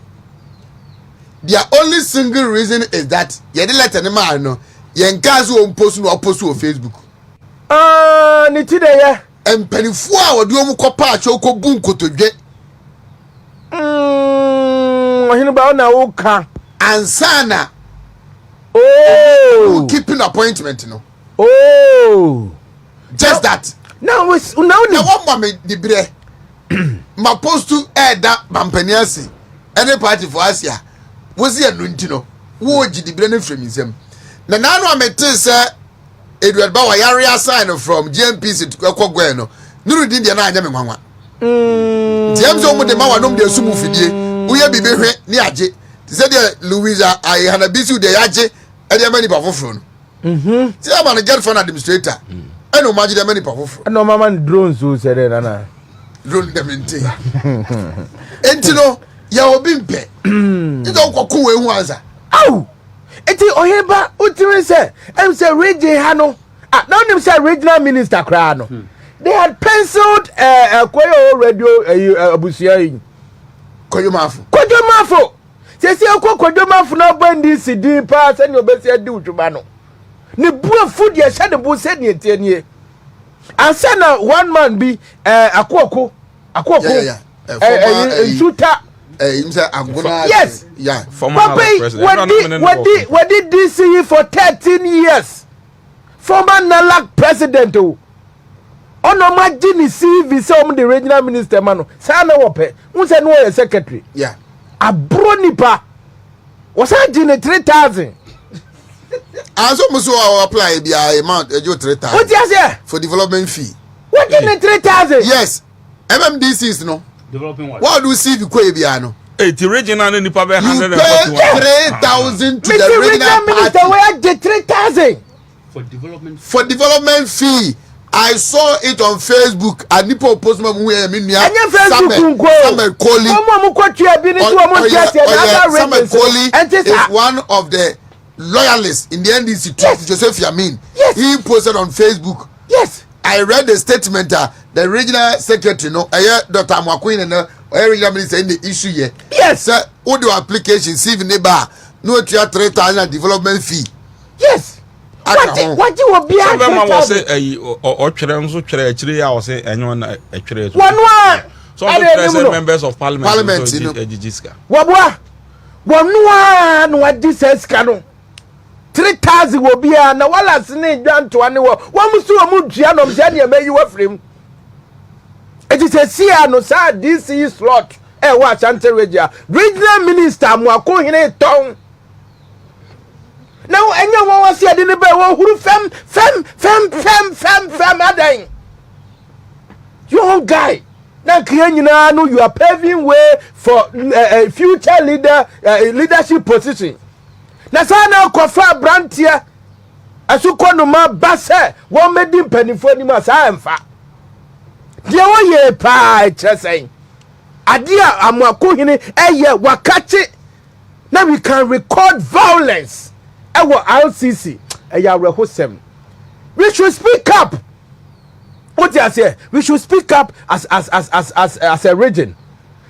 Their only single reason is that you didn't let any man know. You encourage post no post on Facebook. Ni ti de ya. And penifua wo do mu kopa choko bun kotodwe. Ohinu ba na wo ka. Ansana. Oh. Keeping appointment no. Oh. Just that. Now one moment the bre ma post to that mampaniasi any party for Asia was here no wo gi the bre no from him na no amete say Edward Bawa yare assign from GMPC to Kwagwe no Nuruddin de na anya me nwanwa James omo de ma wanom de sumu fidie uye bibe hwe ni age ti say de Louisa Ayhanabisi de age e de mani ba foforo no ti am an girlfriend administrator eno maji de many powerful no mama drones so say there na drone dem nti entino ya obi mpe ito kokun we hu ansa aw eti oyeba utimi say em say region ha no now them say regional minister kra no they had penciled Koyo radio abusia yi Koyo Mafo say Koyo Mafo na bandi sidi pa say no be say di utuma no ni bua food ye sha de bu said ni tie ansa na one man bi akoko suta him say agona yes yeah former president what did DC for 13 years former NALAC president o ono magini CV say the regional minister man say na wo pe say no your secretary yeah abro nipa was that 3,000 and so muso apply be amount ejo 3,000 what you say for development fee what in 3,000 yes MMDCs no Developing what? What do you see the kwe bia no the regional ni pa be 141 you pay 3,000 to the regional minister where get 3,000 for development fee. I saw it on Facebook and Nipo post me mu e mi nua Samuel Koli is one of the loyalists in the NDC yes. Joseph Yamin yes. He posted on Facebook yes I read the statement the regional secretary no Dr. Amwakwin no regional minister in the issue here yes sir all the application see the neighbor no 3,000 development fee yes What you will be at? Someone was say or so actually I was say anyone actually. One. So members of parliament you know. One what this is canon. 3,000 will be a na wala sine dwan to ane wo mu so mu dua no mse ne be yi wa frem. It is a sia no sa DC slot e wa Ashanti Regional Minister mu akohene ton. Now enya wo wa sia de ne be wo huru fem adan. You guy na kriya nyina no you are paving way for future leadership position. Na sana kofa brantia asuko no ma base wo medi mpanifo ni ma sa emfa de wo ye pa chesen ade a amakohini eye wakache na we can record violence ewo RCC eya rehosem. We should speak up. What you say? We should speak up as a region.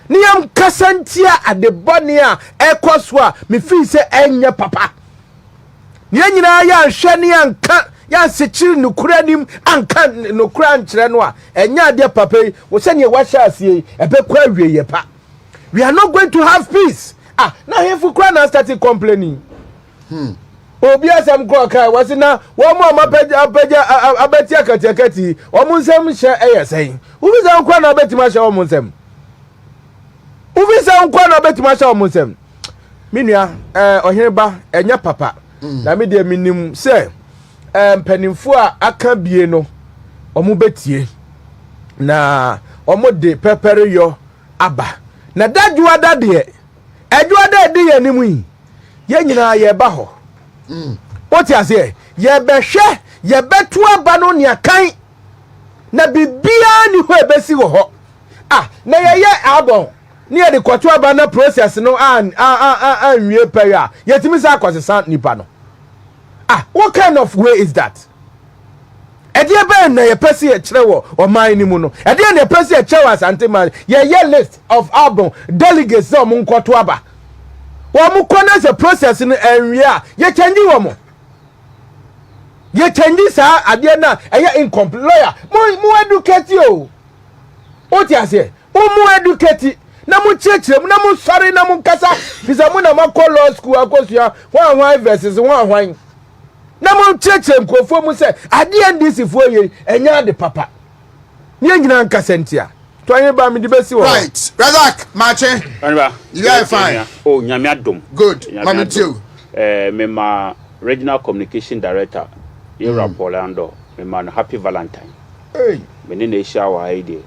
Niam kasantia at the bonia ekoswa me feel say enya papa. Nyina ya hwani anka ya sechiri nukura nim anka nukura nkyere no a enya de papa yi wo se ne wahya asie ebekwa awie ye pa. We are not going to have peace. Now hefu kura na start complaining. Obi asem kro kai wasi na wo mo amapeja abeti akatekati wo mo nsem hye eyesen. Obi san kura na abeti ma hye wo mo nsem. Uvisa nkwa na betima sha omunsem minua oheneba enya papa na me de minim se mpanimfo a aka bie no omu betie na omu de pepere yo aba na dadua dade adua dade ye nimu yi ye nyina ye ba ho oti ase ye behwe ye betu aba no ne akan na bibia ni ho ebesi wo ho na ye abon near the Quatuabana process no wie paya. Yet Misa Kwasisa Nipano. What kind of way is that? A dear Ben, a Percy a Trewo or Minimuno. A dear Percy a Chewas Antiman, ye list of album delegates of Munquatuaba. Wamukona's a process in the area, ye can do one more. Ye can this, Adiana, a incomplete lawyer. More educate you. What you say? More educate. Na mu chechre na mu sare na mu kasa bisa mu na makọ law school akosua 1 versus 1 na mu chechre nkofo mu se ade ndisi fo ye enya de papa ni nyina nkasa ntia to anye ba me de besi wo right Razak Mache you are fine oh nyame adom good mama too me ma regional communication director Yura Polando me man happy valentine hey me ne na shawa haide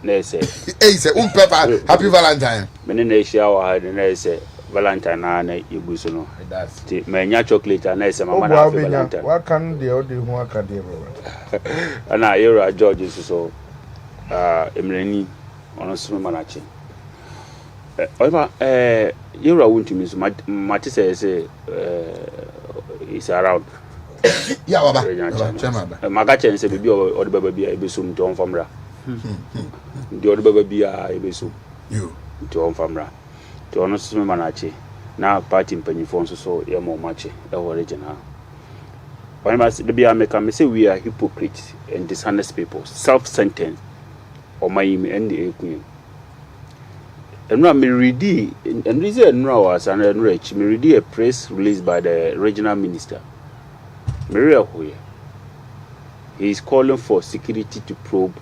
na say pepper happy valentine me ne shawa haide na say valentine na iguso no ti me nya chocolate na say mama na happy valentine what can the odi hu aka dey ana Yura George so emrani ono so manachi oiba Yura won't me so mate say is around yeah baba maga chen say bibi o de baba bia ebesum to on famra ndi o de baba bia ebesum you to on famra to ono so manachi na party mpanyifo nso so ye mo machi e original when I say bia make am say we are hypocrites and dishonest people self-centered or my and the queen and now me ready and reason no was an enrich me ready a press released by the regional minister Maria Hoye. He is calling for security to probe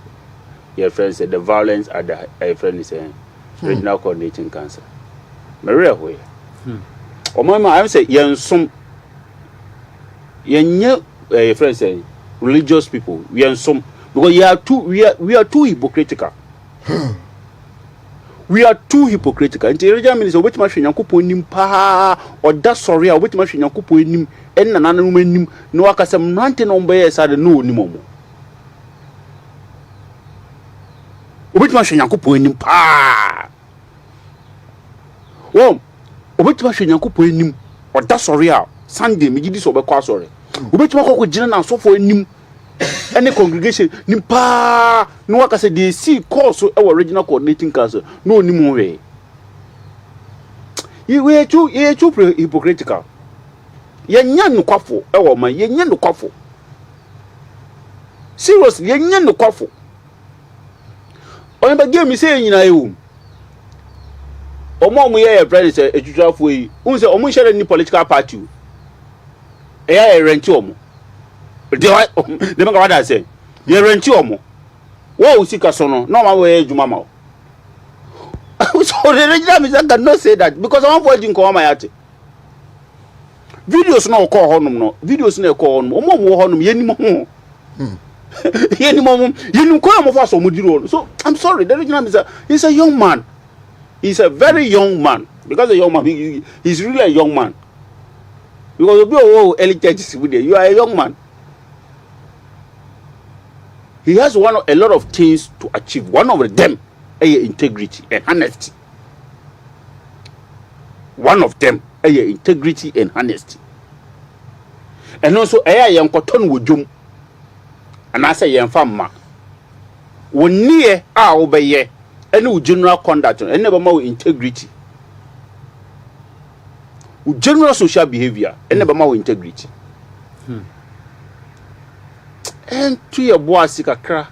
your friends said the violence at the friend is regional coordinating cancer. Maria Hoye. Oh mama, I say yen some yen friends say religious people we are some because we are too hypocritical. We are too hypocritical. And the regional minister which machine Yankupon nim pa or that sorry which machine Yankupon nim and Nana nim no akasem ranting on by side no nimomo. Which machine Yankupon nim pa. Oh, which machine Yankupon nim or that sorry Sunday me this over kwa sorry. Which mako jina so for nim any congregation nimpa no waka say they see course our regional coordinating council no ni mo we you too hypocritical yenya no kwafo e wo man yenya no kwafo seriously yenya no kwafo onye ba game say nyina ewu omo ye president etwitwafo yi unse omo share ni political party e ya rent omo de maka wada say ye rent omo wo usika so no ma we adwuma ma so the regional minister cannot say that because I want for jin ko ma yate videos na ko honum no videos na ko honum omo honum yenim ho yenim ko am for so mudiro. So I'm sorry, the regional minister is a young man. He's a very young man. Because a young man, he's really a young man. Because you are a young man. He has a lot of things to achieve. One of them is integrity and honesty. One of them is integrity and honesty. And also, I am cotton with Jum. And I say, I am farmer. When near our obey. Any general conduct and never more integrity. General social behavior and never more integrity. And to your boy sikakra.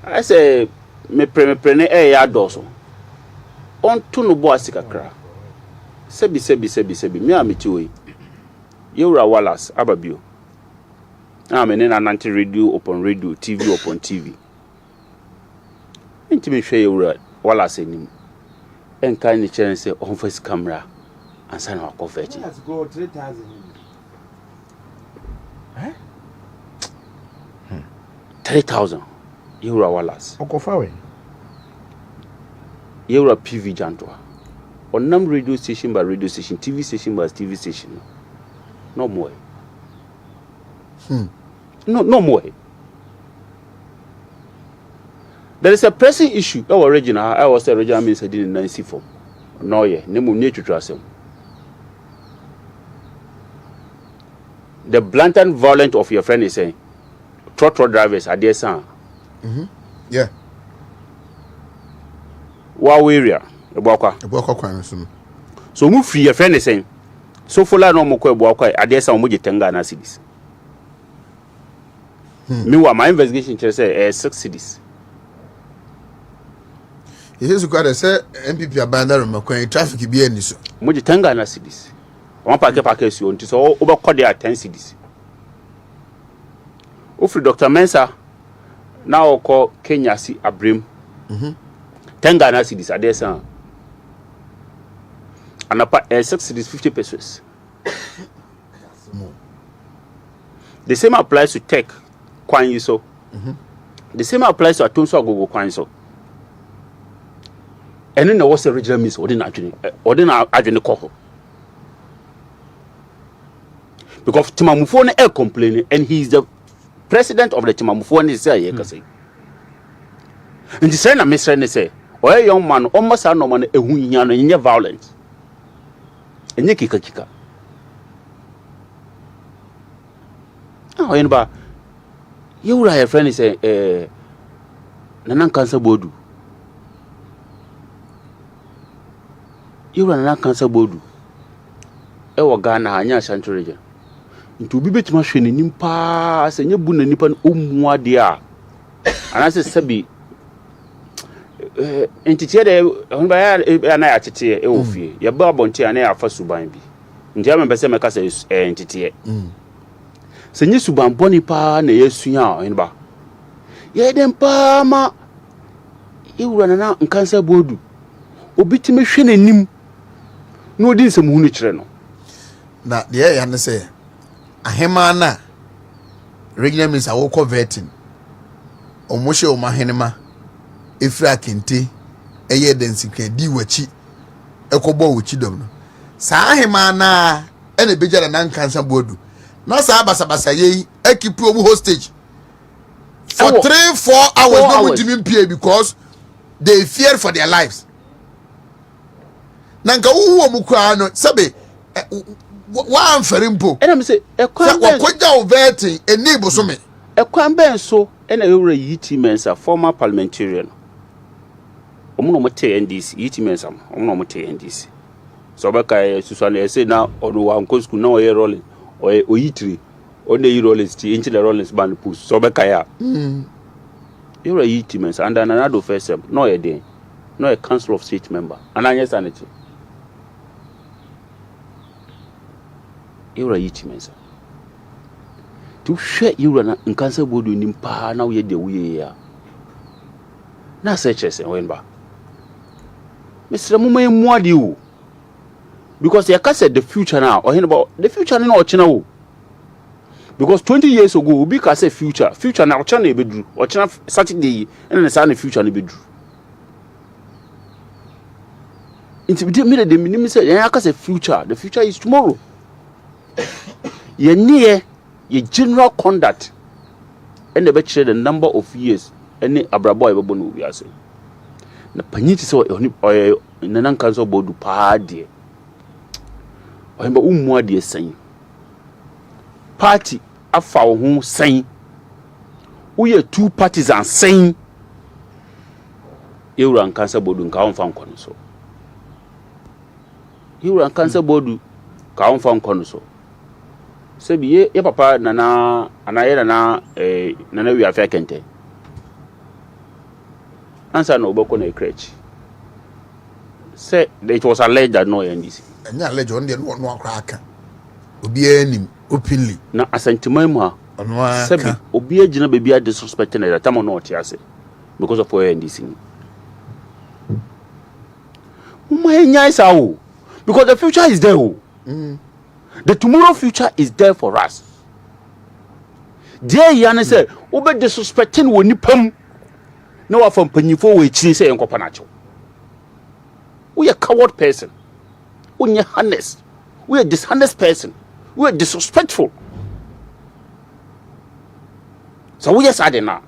I say me prene ya doso. On to no boy sikakra. Sebi me amitiwe. Yura Wallace ababio. I'm in Ashanti radio upon radio, TV upon TV. Intimate share your Wallace in him. And kindly challenge say on first camera and sign our coffee. Let's go 3,000. 3,000. You're Wallace. Uncle Fawe. You're a PV Jantua. On num radio station by radio station, TV station by TV station. No more. No more. There is a pressing issue. Our regional, I was a regional minister in 94. No, yeah, name nature trust him. The blatant violence of your friend is saying, trotro drivers are there, son. Yeah. Wow, area, a walker. So move free, your friend is saying, so for la no more walker, are there some muji tengana cities. Meanwhile, my investigation says 6 cities. He has got to say MPP abandoned traffic be any so. Muji tengana cities. One package you so over 10 cities. Ofri Dr. Mensah now call Kenya si Abrim. Tengana cities are there, son. And apart 6 cities, 50 pesos. The same applies to Tech, Kwan Yuso. The same applies to Atunso Gogo Kwan Yuso. And then there was a regional minister, Odin Koko. Because Timamufone is complaining, and he is the president of the Timamufone. And the same minister say, "Oh, a young man, almost no man, a winyan, and you're violent. And you kika. Oh, anybody, you are a friend, is a Nana Nkansah Boadu. You are Nana Nkansah Boadu. Ewa Ghana, Anya Ashanti Region. Into be bit machine in pass and you bun and nipan umwadia. And I say, Sabi, entity on by an attitude, Eofi, your barbonti and air for Subambi. In German, Bessemacas is entity. Send you Subam Bonipa, and yes, in ba. Ye then Pama, you run an Nkansah Boadu. Obit machine in him. No, this is a munitreno. Now, the air and say, a hemana regional minister will converting. Omoshe Omahenema, Efra Kente, a year dancing can do what she a cobo with Chidom. Sahemana, and a bigger than Nkansah Boadu. No Sabasa ye, a keep hostage for 3-4 hours. No one to pay because they fear for their lives. Nanka Mukrano, Sabe, one for impo. And I'm say, a vetting a neighbor so me. A quamben so, and a Yiti Mensah, former parliamentarian. Omonomote NDC, Yiti Mensah, Omonomote NDC. so be kai susane say na odo wa nko school na oye rolling oyitri on the rollers ti into the rollers band push so be kai you're a yitimen and another first no a day no a council of state member and I sanity you're a yitimen to share you Nana Nkansah Boadu nimpa na we de we ya na searches and ba Mr. Mumay Mwadi o because you can say the future now or about the future no ochina because 20 years ago we can say future now ochina be dru ochina Saturday and na say the future no be dru intimidate me the minimum say you can say future the future is tomorrow you near your general conduct and the better the number of years any abrabo e bebo no we ase na panyiti so Nana Nkansah Boadu pa de ohemba ummu ade sen party afa wo ho sen we two parties and sen Nana Nkansah Boadu nka won fa nkono so Nana Nkansah Boadu ka won fa nkono so sebi ye papa nana anaye nana wi afia kente ansa no oboko na crèche say it was alleged that no NDC anya alleged on the no akra aka obi anim openly na asentiman mu ha ono aka sebi obi agina baby a disrespect na that time no otiase because of NDC my nyaisa o because the future is there o the tomorrow future is there for us there yana say obe disrespecting woni pam na wa from panyifo we chiri say enkopa na cho we a coward person we are honest we a dishonest person we are disrespectful so we are sad now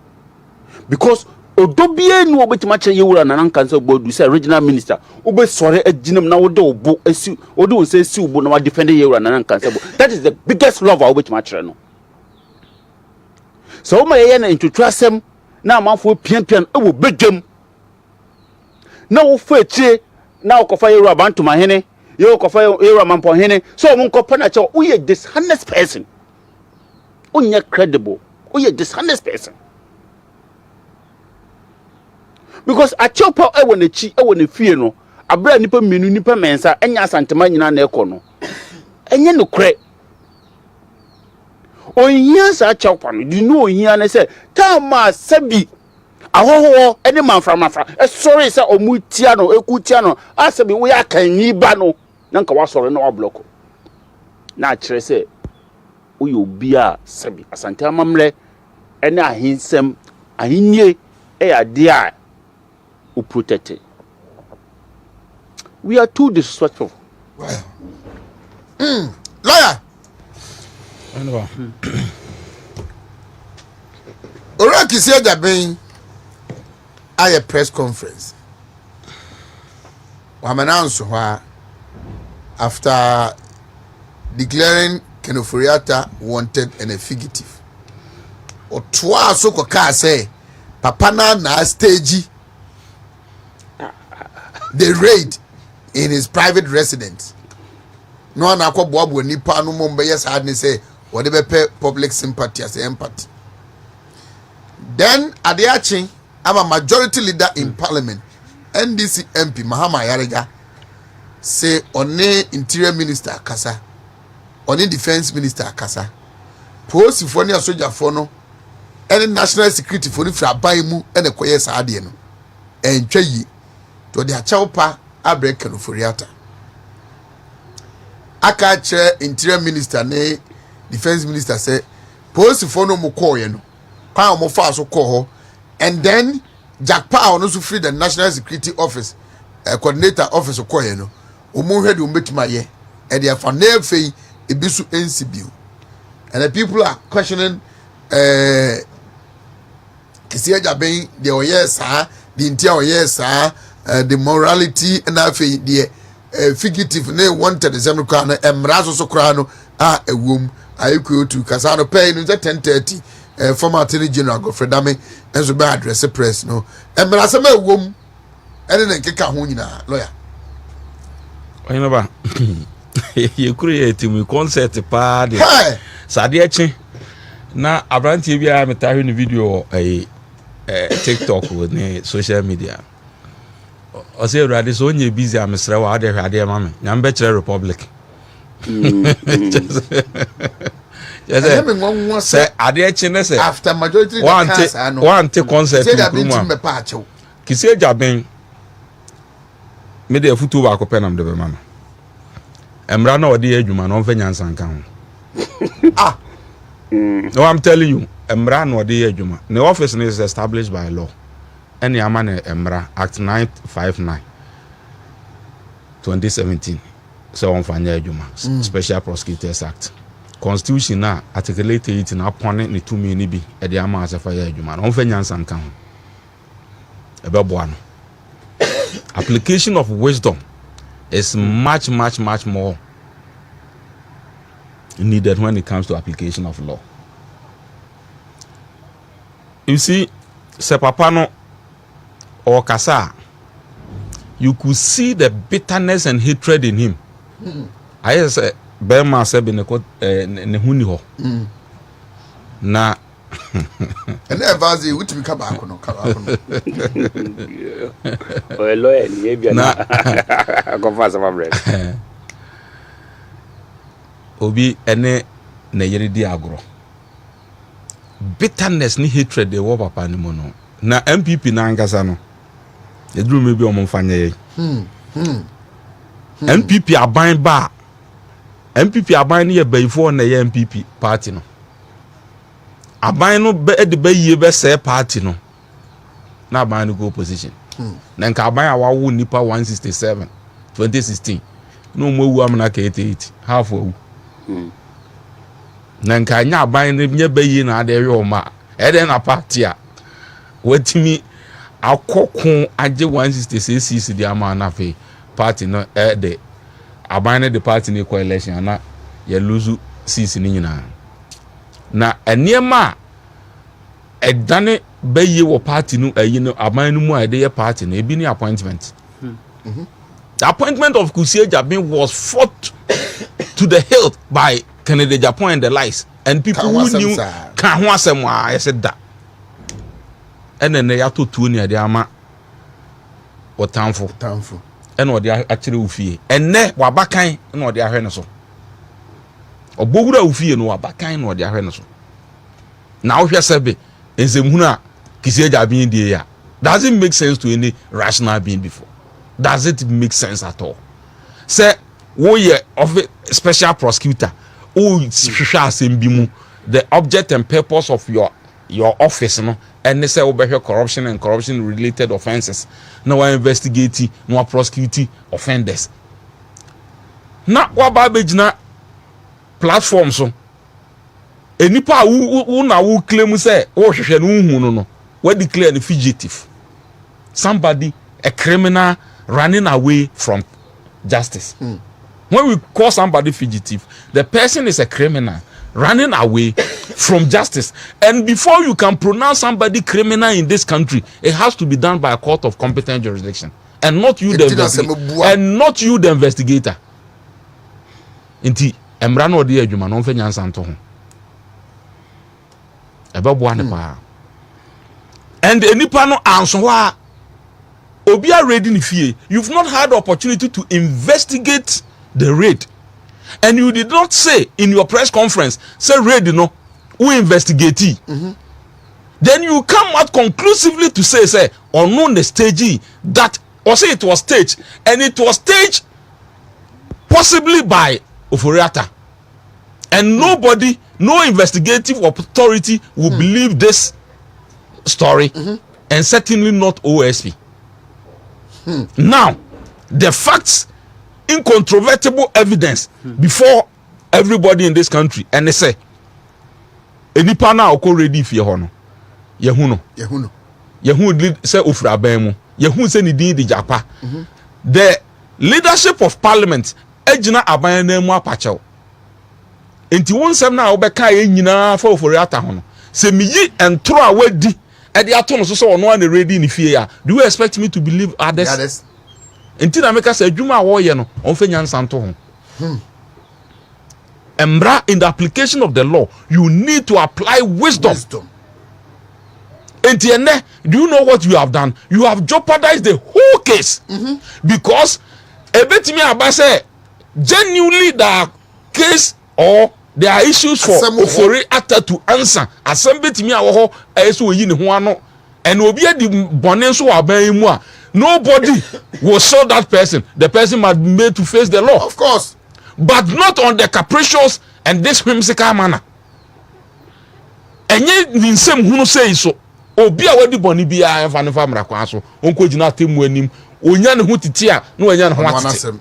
because odobie nu obetima che yewura Nana Nkansah Boadu say regional minister obe sore aginam na wode obo asi wode won say si obo na wa defend yewura Nana Nkansah Boadu that is the biggest love obetima che no so ma ye na intutrasem na amanfo pian ewo bedwam na wo fa eche na okofa yewura bantuma hene ye okofa yewura mampo hene so mo nkopa na che wo ye dishonest person onye credible wo ye dishonest person because a chopa e wona chi e wona fie no abra nipa menu nipa mensa enya asantema nyina na ekọ no enye no kre onhia sa chopa no di no onhia na say tama sabi ahoho ene manfra sorry say omutia no ekutia no asabi wo ya kan yi ba no na nka wa sori na wa block na kire say wo yo bia sabi asantema mre ene ahinsem ahinie e ya dia who protected. We are too disrespectful. Well. Lawyer. Oraki said that being at a press conference. Wamenanso after declaring Kenoforiata wanted and a fugitive. Or twice so ka say Papa na stage the raid in his private residence. No one akwa boabu nipa no mombe yes hardly say whatever pay public sympathy as empathy. Then Adiachi, I'm a majority leader in parliament. NDC MP Mahama Yarega say only interior minister Kasa, only defense minister Kasa. Post for any soldier for no, any national security for if you buy mu and a quiet sadiano. And Chayi to the Achaupa Abre Kenoforiata. Aka chair interior minister ne defense minister say post for no mukoyeno. Pa mo fa so call and then Jack Pa on also free the national security office coordinator office koyeno. Omo head umbetuma ye and they are for never fee ebisu NCBU. And the people are questioning Kisia Jabin the oyes the interior yes the morality and the fugitive ne wanted the same crown and Mrazo Socrano a womb I could to Casano pay in 10:30 former Attorney General Godfrey Dame and so bad address press no and Mrazame womb and then Keka Hunina lawyer Remember, you create me concert party. Sadiachi. Now, Abranti, we are making a video a TikTok with social media. I say, Radis, only busy. I'm Mr. Wade, Radia, Mammy. I'm better Republic. Say, Adiachi, after majority one take concert. Kisi Jabin. Made a foot over Copenhagen, the man. Emrana or the Edgeman on Nana Nkansah. Ah, no, I'm telling you, Emran or the Edgeman. The office is established by law. Any Amane Emra Act 959 2017. So on Fanya Edgeman, Special Prosecutors Act. Constitution now articulated it in upon the 2 million at the Amasa Fire Edgeman. On Nana Nkansah. About one. Application of wisdom is much more needed when it comes to application of law. You see, Sepapano or Kasa, you could see the bitterness and hatred in him. I say, Berma said in the na and Evazi, which we come back on. Or a lawyer, maybe I go fast of my bread. Obi ene na yeri di agro. Bitterness ni hatred de wo papa ni mo no. Na MPP na Nkansah no. Edru me bi o mo mfanya ye. MPP aban ba. MPP aban ni ye bayifo na ye MPP party no. Aban no be de bayiye be say party no. Na aban no go opposition. Na nka aban awawo nipa 167 2016. No mo wu amna ka 88 half owu. Na nka anya aban ne nye bayi na ade hwe ma e de na party a watimi akokon age 166 di ama na fe party no e de aban ne the party ne coalition na ye lose seats ni nyina na eniema edane bayi wo party no ayi no aban no mu a de ye party no ebi ni appointment. The appointment of Kusie Jabin was fought to the hilt by Kennedy Japan and the likes, and people who knew can want some. I said that, and then they have to tune near the ama or townful, and what they are actually ufie, and ne wabakai, and what they are henaso. Or Bogura ufie no wabakai, and what they are henaso. Now, if you say, in Zemuna, Kusie Jabin, dear, doesn't make sense to any rational being before. Does it make sense at all? Say, oh yeah, of a special prosecutor, the object and purpose of your office, no, and they say over corruption and corruption related offenses. Now I investigate, no prosecute offenders. Now what babbage na platform so. Enipa who claim say oh no what declare the fugitive. Somebody, a criminal running away from justice. When we call somebody fugitive, the person is a criminal running away from justice. And before you can pronounce somebody criminal in this country, it has to be done by a court of competent jurisdiction, and not you, the investigator. Inti emrano de adwuma no mfa nyansa nto ho. Ebebo ane pa. And enipa no anso wa obi are ready in fear. You've not had the opportunity to investigate the raid, and you did not say in your press conference, say raid, you know, who investigate. Then you come out conclusively to say unknown the stage that, or say it was staged, and it was staged possibly by Oforiata, and nobody, no investigative authority will believe this story, and certainly not OSP. Now, the facts, incontrovertible evidence before everybody in this country, and they say, "Enipa na oko ready fi ho no, yehu say ofra ban mu, yehu say ni din di japa." The leadership of parliament ejina aban na mu apachew. Enti won sem na obeka ye nyina fa Oforiata ho no, se miyi entro a wadi e de ato no so ono na ready ni fie ya. Do you expect me to believe others? enti na meka say adwuma a wo ye no on fa nyansa nto ho embra in the application of the law you need to apply wisdom. Enti ene, do you know what you have done? You have jeopardized the whole case because ebetimi aba say genuinely the case or there are issues for ofori actor to answer asembetimi awo ho eso oyi ne ho ano and obi adi bone so aban mu a nobody will sue that person. The person must be made to face the law, of course, but not on the capricious and this whimsical manner. Enye ninsem hunu say so obi a wadi bone bia enfa ne fa mra kwa so onko gina temu anim onya ne ho titi a no onya ne ho atete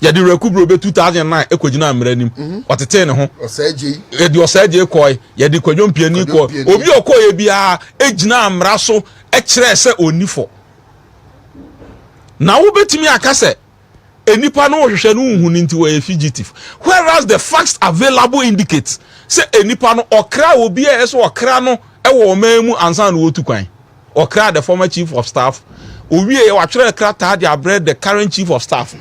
ya di rekubro be 2009 ekogina mra nim otete ne ho osaje e di osaje koy ya di kwadwo mpiani koy obi okoye bia egina mra so e kire se onifo na wo betimi akase enipa no hwehwe no hu ni nti we fugitive, whereas the facts available indicates say enipa no okra obi e so okra no e wo mamu ansan no wotu kwan okra the former chief of staff owie ye watwere kra ta dia bread the current chief of staff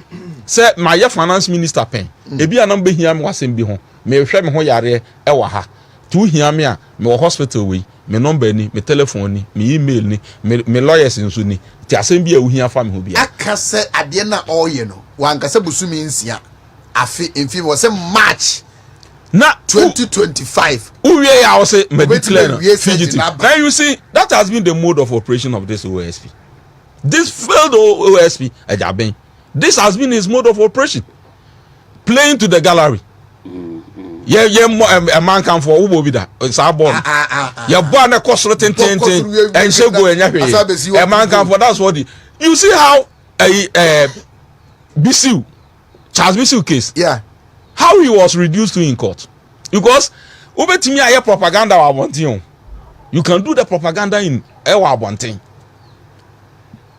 say my finance minister pen ebi anam be hia me wasem bi ho me hwɛ me ho yare e wa ha tu hia me a me wo hospital we me number ni me telephone ni me email ni me lawyers nso ni ti asem bi a wo hia fa me ho bia aka se ade na oye no wanka se busumi nsia afi enfi wo se March na 2025 uwie ya wo se me declare fugitive. Now you see that has been the mode of operation of this OSP, this failed OSP Ajaben. This has been his mode of operation, playing to the gallery. A man come for who be that? It's our born. Your born a cost and she go and a man come for that's what you see how a BCU Charles BCU case. Yeah, how he was reduced to in court because over to me I hear propaganda I want you. You can do the propaganda in Ewabontin.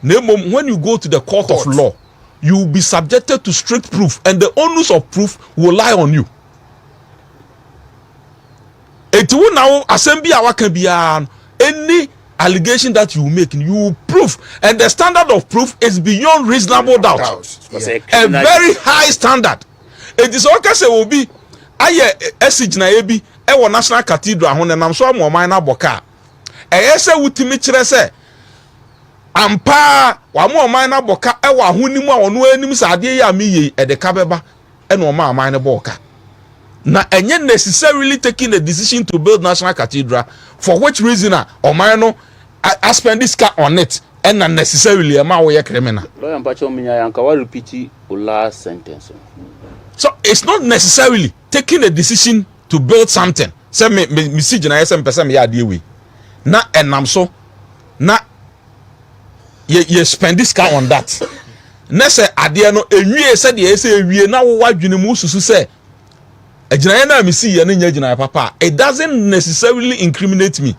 When you go to the court of law, you will be subjected to strict proof, and the onus of proof will lie on you. Etiwu now assembly awaka biya any allegation that you make you will prove, and the standard of proof is beyond reasonable doubt. Yeah. A very high standard. It is okay say will be aye esig na ebi e wo national cathedral ho nam so mo man na boka e se wutimi kire se ampa wa mo man na boka e wa honimu a ono anim sade ya miye e de ka beba e no ma man na boka na enye necessarily taking a decision to build national cathedral, for which reason o man no I spend this car on it and not necessarily a ma we criminal. Lawyer Mpacho minya yanka wa repeat the last sentence. So it's not necessarily taking a decision to build something. Say me see jina SM person me ade we. Na enam so na ye spend this car on that. Na say ade no enwie say de say ewie na wo wadwene mu susu say ejina na me see ye na nya jina papa. It doesn't necessarily incriminate me.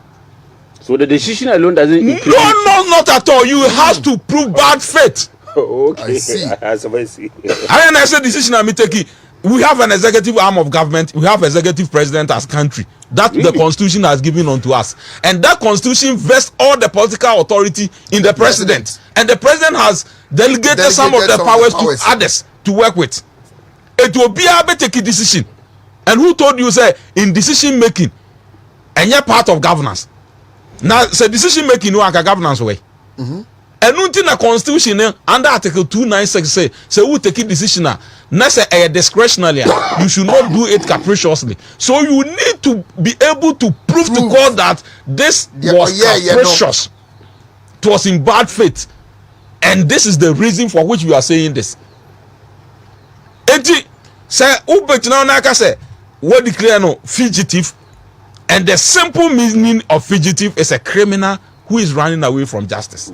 So the decision alone doesn't incriminate. No, not at all. You have to prove bad faith. Oh, okay. I see. I see. I say decision I take. We have an executive arm of government. We have executive president as country. That the constitution has given unto us, and that constitution vests all the political authority in the president. And the president has delegated some of the powers to others to work with. It will be able to take a decision. And who told you say in decision making, and you're part of governance? Now, say decision making no aka governance way. And until the constitution under article 296 say who take a decision na say discretionally, you should not do it capriciously. So you need to be able to prove to court that this was capricious. It was in bad faith, and this is the reason for which we are saying this. Enti say who bet now naka say what declare no fugitive, and the simple meaning of fugitive is a criminal who is running away from justice.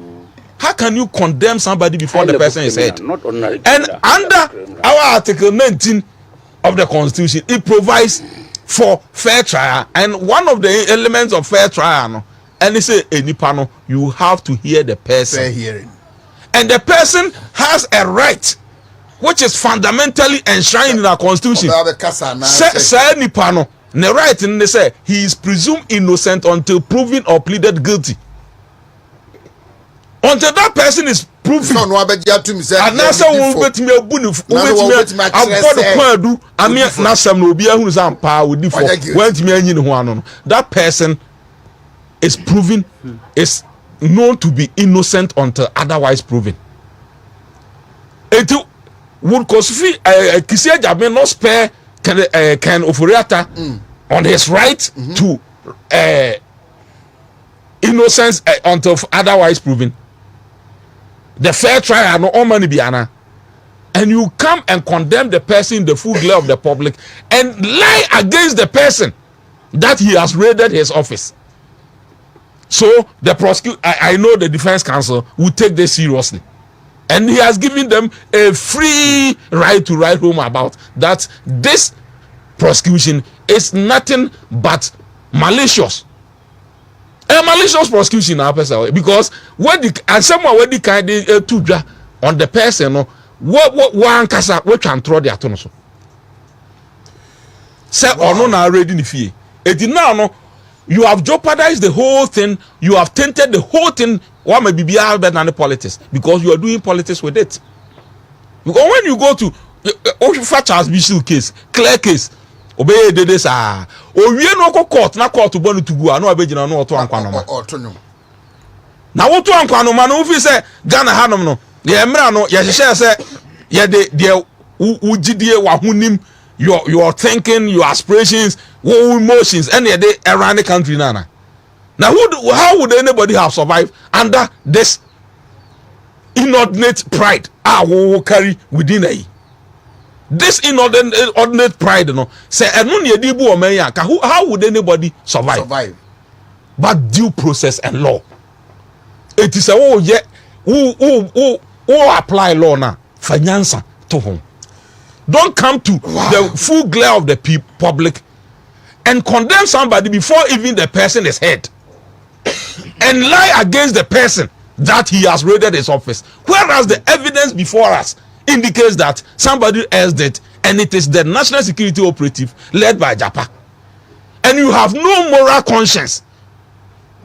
How can you condemn somebody before the person is heard? Not ordinary. And under our article 19 of the constitution, it provides for fair trial, and one of the elements of fair trial, and they say any panel, you have to hear the person. Fair hearing. And the person has a right which is fundamentally enshrined in our constitution. Say any panel, the right in they say he is presumed innocent until proven or pleaded guilty. until that person is proven. So no abedia to me say. And now say we bet me abu ni abod kwan adu ami na sam na obi ahunu sam pa odi for went me anyi ne ho ano no. That person is proven is known to be innocent until otherwise proven. It would Kosufi Kisia Jabe not spare Ken Oforiata on his right to innocence until otherwise proven. The fair trial no all money biana, and you come and condemn the person in the full glare of the public and lie against the person that he has raided his office. So the prosecutor, I know the defense counsel will take this seriously, and he has given them a free right to write home about that. This prosecution is nothing but malicious. A malicious prosecution now, because when the and someone when the kind of on the person, what one kasa we can throw the atono. Say or no na already in fear. It now no, you have jeopardized the whole thing. You have tainted the whole thing. What may be better than the politics because you are doing politics with it. Because when you go to Charles Bishop case, clear case. Obey this we no ko court na court bonu tugu anu abegina no oto ankwa no ma na woto ankwa no ma no fi say Ghana hanom no ye mra no ye hye say ye de ugidie wa hunim your thinking, your aspirations, your emotions and ye de around the country nana. Now how would anybody have survived under this inordinate pride we carry within a this inordinate pride, no. Say, how would anybody survive? But due process and law. It is a who apply law now. Finance to whom. Don't come to the full glare of the public and condemn somebody before even the person is heard, and lie against the person that he has raided his office, whereas the evidence before us indicates that somebody else did, and it is the national security operative led by Japa, and you have no moral conscience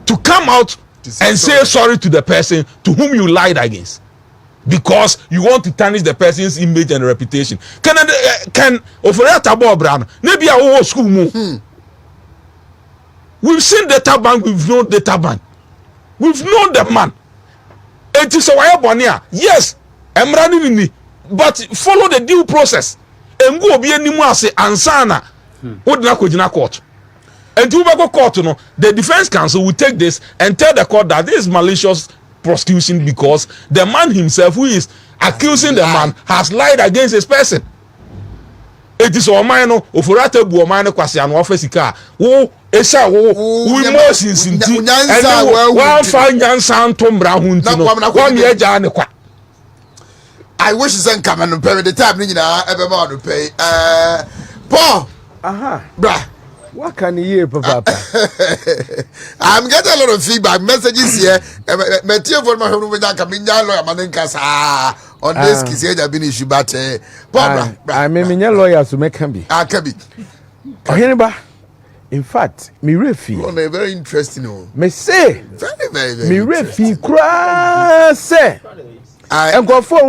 to come out and say sorry to the person to whom you lied against because you want to tarnish the person's image and reputation. Can Oforiata Boadu maybe a school move? We've seen data bank, we've known data bank, we've known the man. It is a Bonia, yes, I'm running in. But follow the due process. And go be any more say ansana. Would not go court. And to go court, the defense counsel will take this and tell the court that this is malicious prosecution because the man himself who is accusing the man has lied against his person. It is all mine Oforiata bu mine kwasi an office car. Wo esa wo emotions inti. And one find Nyansa Ntombra hunti. One year jane kwa. I wish you send come and pay the time you know everyone to pay. Paul. Bruh. What can you hear, Papa? I'm getting a lot of feedback messages here. Material for my home with that coming down Nana Nkansah on this case here that been issue but Paul. I mean your lawyers to make can be. Can be. In fact, me refi. Very interesting. Me say. Very me refi cry say. And go for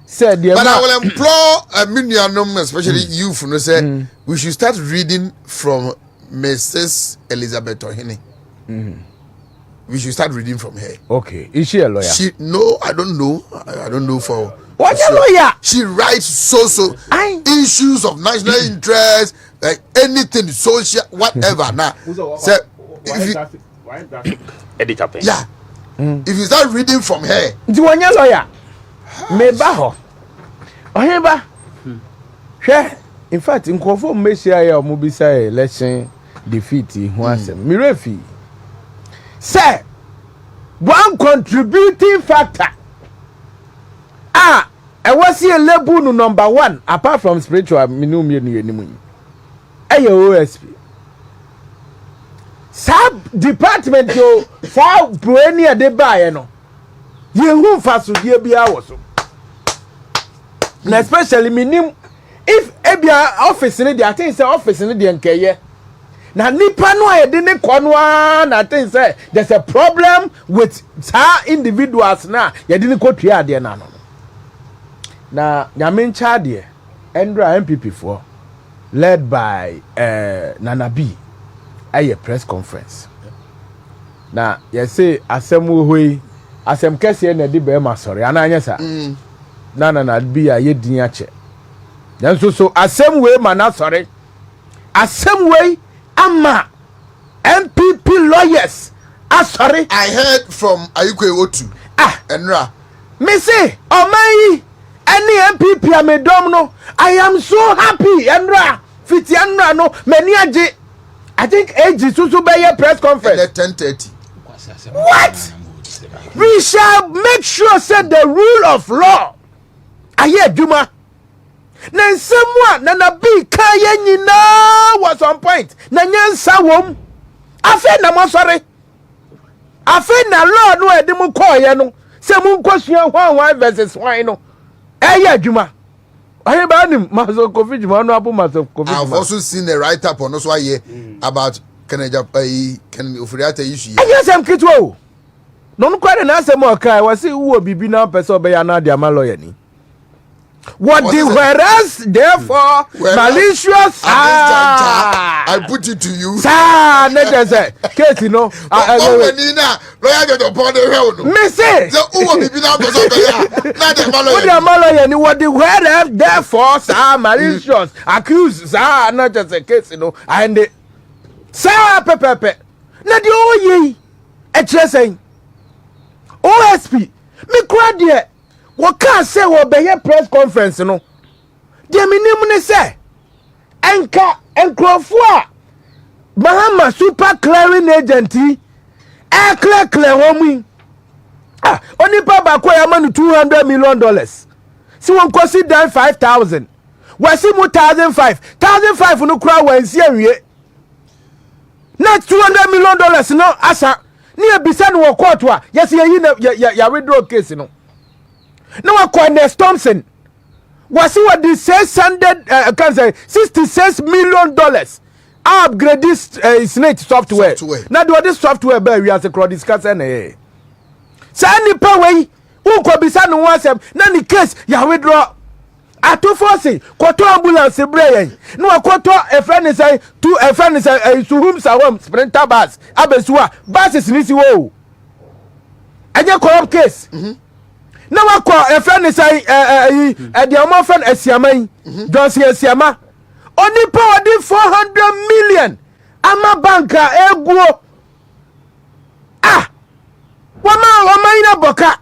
said but I will implore a million, especially you, for say we should start reading from Mrs. Elizabeth Ohene. We should start reading from her. Okay, is she a lawyer? No, I don't know. I don't know for what a lawyer. She writes so issues of national interest, like anything social, whatever. Now, so yeah. If you start reading from her, do one lawyer? Mebaho. Oheba. She, in fact, in conform Messia or Mobisa election defeat who answer. Mirefi. Sir, one contributing factor. I was here level number one, apart from spiritual minimum. OSP. Sub department yo for Bruenia de Bayano. You fast to dear be ours. Especially minim if Ebia office in the I think office in the NK. na nipa no a yɛde ne kɔ no a na ten sɛ there's a problem with saa individuals na yɛde ne kɔ tua adeɛ na no na nyame nkyɛ adeɛ Endra MPP for led by Nana B a press conference na yɛse asɛm wo hoi asɛm kɛseɛ na de bɛma sɔre ana anya sa Nana B a yɛdin akyɛ nanso so asɛm we ma na sɔre asɛm we ama MPP lawyers asɔre. I heard from Ayukwe Otu Endra me say ɔman any MPP amedom no I am so happy Endra fiti Endra no many aje I think age susu be press conference at 10:30. What? We shall make sure say the rule of law aye adwuma na nsemwa na na bi kaya nyina was on point na nyansa wom afa na mo sorry afa na law no edi mu koye no se mu nkosua hwan versus hwan no aye adwuma aye ba nim maso covid juma no abu maso covid. I've also seen a write up on also here about Kanaja can Ofuriata issue. Yes, I'm kitwo. No kware na asem o kai wase wo bibi na person be ya na dia ma lawyer ni. What the whereas therefore malicious I put it to you. Sa na say case no lawyer get upon the hell. Me say the wo bibi na person be ya na dia ma lawyer. What dia ma lawyer ni what the whereas therefore sa malicious accuse sa na just say case no and sa pepepe na di oyi e kire sen OSP me kwa de wo ka say wo be press conference no de minim ne say enka enkrofo a Bahama super clearing agent e clear wo mu oni pa ba ko ya manu $200 million si won ko si dan 5,000 wasi mu 1,500 no kura wansi awie na $200 million no asa ni ebisa no wo court a yes ya withdraw case no na wa Cornelius Thompson was what the 66 million dollars upgrade this snake software na do this software be we as a crowd discuss na say ni pa we who ko bisa no wasem na ni case ya withdraw ato force kwoto ambulance breyen no kwoto a friend say two a friend say suhum sawam sprinter bus abesuwa buses ni si wo anya corrupt case na wakọ a friend say the amount friend asiaman Johnson asiama oni power di 400 million ama banka eguo wama ina boka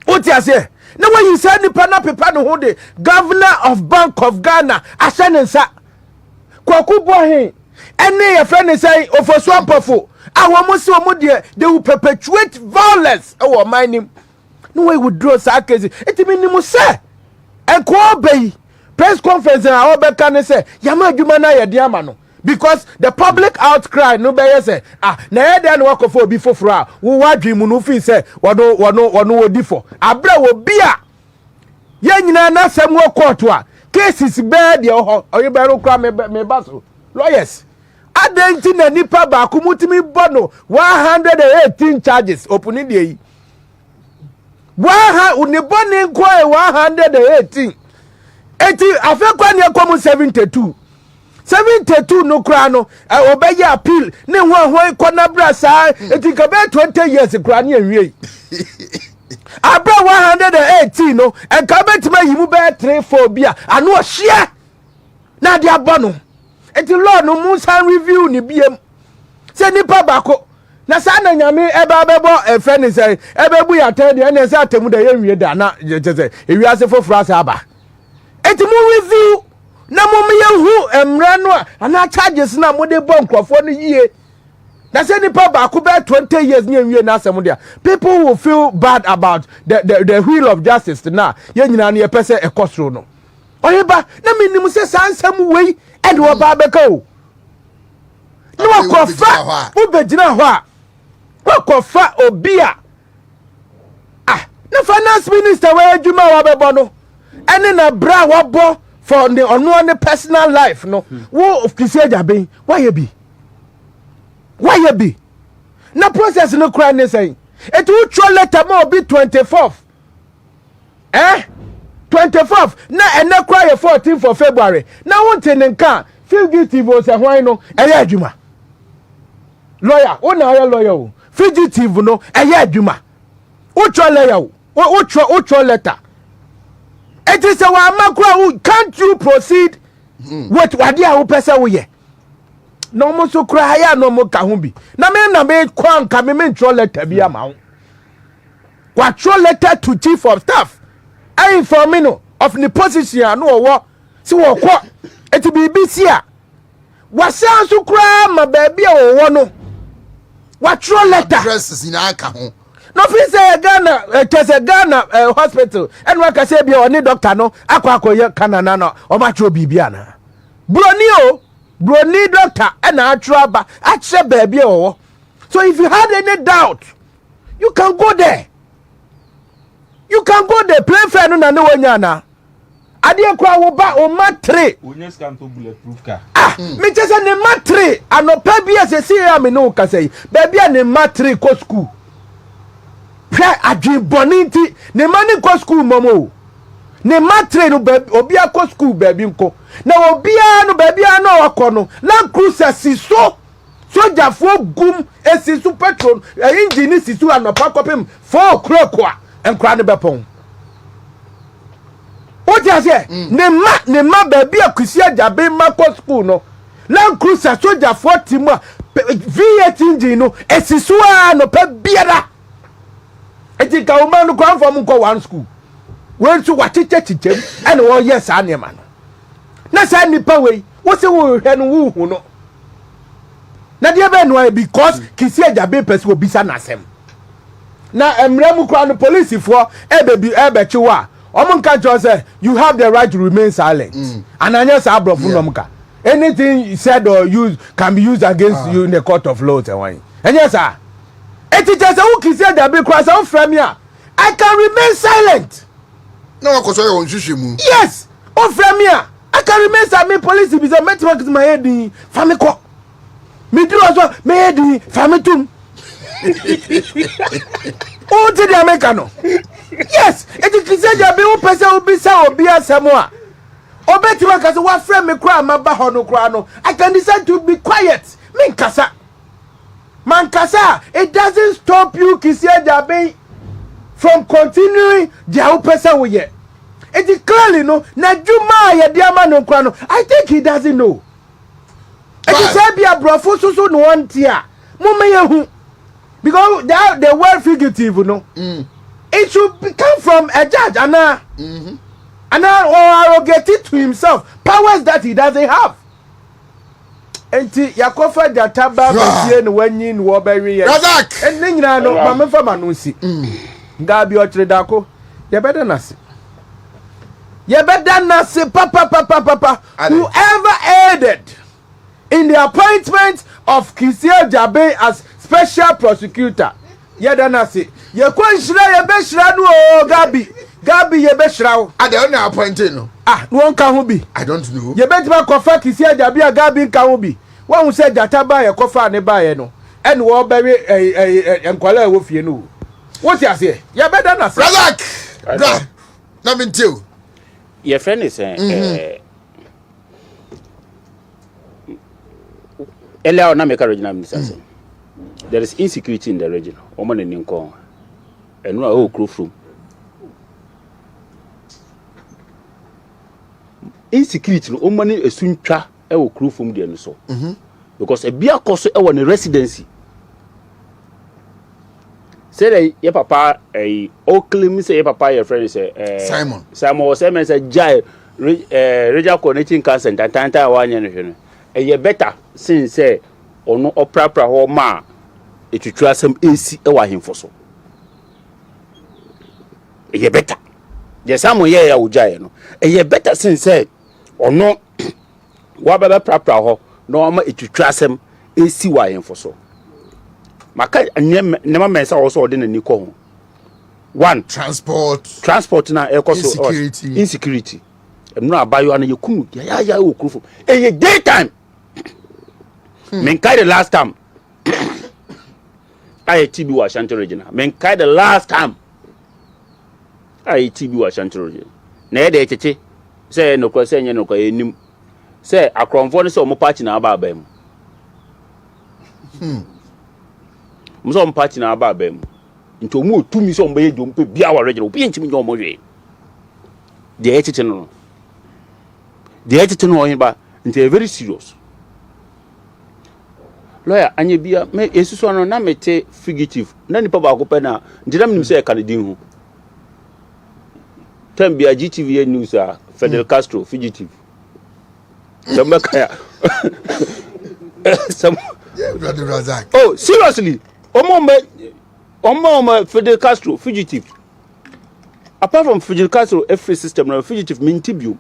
oti ase na when you say nipa na pepa no ho de governor of Bank of Ghana Ashanti kwaku bohin ene your friend say ofosu apofo awomo se omo de they will perpetuate violence our mining no way would draw sa case it mean mu say enko obey press conference na obeka ne say yama adwuma na ye de ama no because the public outcry no be say na ye de na wakofo obi foforo a wo wadwe mu no fi say wono wodi for abra wo bia ye nyina na sam wo court a cases be de ho oyebero kra me baso lawyers adenti na nipa ba kumutimi bono 118 charges opening dey uniboni nko 118 eti afekwa ne komu 72 no kra no obeye appeal ne ho kona bra sa eti ka be 20 years kra ne anwie abra 118 no e ka betima yimu be 3-4 bia anu ohia na dia bono eti law no mu san review ni biem se nipa bako na sa na nyame eba bebo friend say ebebu ya tan de na say atemu da ye wie da na je ewi ase foforo ase aba eti mu review na mo me hu emra no ana charges na mo de bo nkrofo no yie na say nipa bako be 20 years ni wie na asem dia people will feel bad about the wheel of justice na ye nyina na ye pese ekosro no oyeba na minim se sansam wei and wo ba beka o no wakofa ubegina ho a wakofa obia na finance minister we adwuma wa bebo no ene na bra wabo for the ono personal life no wo ofisi ajaben why be why you be na process no cry ne say it will throw letter mo be 24th 24th na ene cry 14th of February na won ten nka feel guilty was a hwan no eye adwuma lawyer o na eye lawyer o fugitive no eye adwuma o throw lawyer o throw letter it is a makura can't you proceed with what dia wo pesa wo ye no mo so kura ya no mo ka ho bi na me kwan ka me throw letter bi ama wo what throw letter to chief of staff I inform me no of the position no wo si wo ko eti BBC a wasan so kura ma baby a wo no what throw letter addresses in aka ho no fit say Ghana Ghana hospital and we can say be oni doctor no akwa Canada no o ma tro bibia na broni doctor and atro ba ache baby o so if you had any doubt you can go there play fair no na ne wanya na ade kwa wo ba o ma 3 wonya scan to bulletproof car me just say ne ma 3 anopa bia se see ya me no ka say baby ne ma 3 ko school pra adwin boninti ne mani ko school momo ne matre no obi akọ school baby nko na obi a no baby a no akọ no Land Cruiser siso sojafo gum esisu petrol engine sisu anopa kopem 4 o'clock a enkra ne bepon o ti ase ne ma baby akusi ajabe makọ school no Land Cruiser sojafo timu V8 engine no esisu a no pa biara eti ka o manu kwan from ko one school when so what chichem and oh yes anema no na say nipa we wo se wo hwe no wo hu no na dia be no because kisi ajabe person obisa na asem na emremu kwan no police for ebechi wa omo nka jo say you have the right to remain silent and anya say abrofu no mka anything said or used can be used against you in the court of law and yes sir. It is just a who said that because I'm from here. I can remain silent. No, because I want you. Yes, oh from here. I can remain silent. Police is a network is my head. Family co. Me do also my head. Family too. Oh, did the Americano? Yes, it is said that be person will be so be a Samoa. Oh, bet you because what friend me cry my bahono crano. I can decide to be quiet. Me kasa. Mankasa, it doesn't stop you, Kisia Jabe, from continuing the person we yet. It is clearly no, Najuma ya diamano crano. I think he doesn't know. It is Abia Brofoso no one tia. Mumeyahu. Because the word figurative, no. It should come from a judge, Anna. Anna or arrogate it to himself. Powers that he doesn't have. Enti yakofa jataba batie no wanyi no oberi ye enne nyina no mamfa manusi ngabi otredako ye beda nase papa whoever aided in the appointment of Kisia Jabe as special prosecutor ye da nase ye kwanhira ye behira no o gabi ye behira wo ade only appointed no won ka ho bi I don't know ye betima kofa Kisia Jabe a gabi nka ho bi when we say jataba ye kofa ne ba ye no and wo bury enkwala wo fie no what you say ye better na bra na me tell your friend is Ella na Nana Regional Minister there is insecurity in the region omo ne nko enu a o kro from insecurity no omo ne esuntwa e wo kro from there no so because e bia koso e wo ne residency say your papa o claim say your papa your friend say Simon was say jai regional connecting cancer tantanta wa anya no hwe no e better since say ono oprapra ho ma etwetwa asem esi e wa hemfo so e better the Simon ye ya ujai no e better since say ono wa baba prapra ho no ma etwetwa asem esi wa hemfo so maka nema mensa also de nani ko ho one transport na ekoso insecurity emno abayo na yekunu ya okrufo daytime men carry last time I TB Ashanti Regional. Men kind the last time. I TB Ashanti Regional. Na de tete say no kwa say no kwa enim. Say akronfo ne say omo party na aba abam. Mo so omo party na aba abam. Nti omo otumi so omo ye dum pe bia wa regional. Obi ntimi nyo omo hwe. De tete no. De tete no yin ba. Nti very serious. Lawyer anye bia me yesuso no na mete fugitive na nipa ba ko pe na ndina mnim say Canadian hu tambia GTV news Fidel Castro fugitive Samaka some brother Razak. Oh seriously omo Fidel Castro fugitive apart from Fidel Castro every system no fugitive mintibio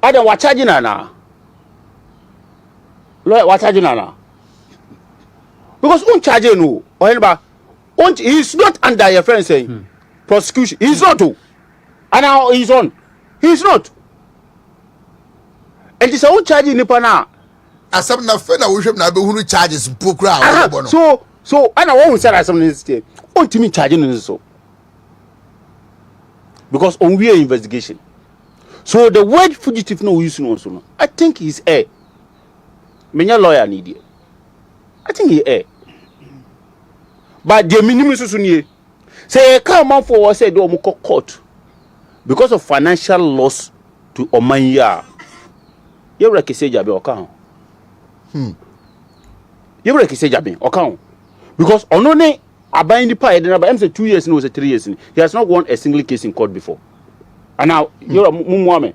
Adam wa charge Nana. Lawyer wa charge Nana. Because on charge no. He's not under your friend saying prosecution. He's not too. And now he's on. He's not. And it's on charge nipa na. Asam na fe na wo hwem na be hunu charges pokra a wo no. So and I won't say asam this day. On timi charge no so. Because on we investigation. So the word fugitive no use no so. I think he's a. Menya lawyer need it. I think he a. But the minimum so nie. Say come on for say do mo court because of financial loss to Omanya. You rekese jabe okan. You rekese jabe okan. Because onone aban di pa e na ba am say 2 years no say 3 years. He has not won a single case in court before. And now you're Mumuame.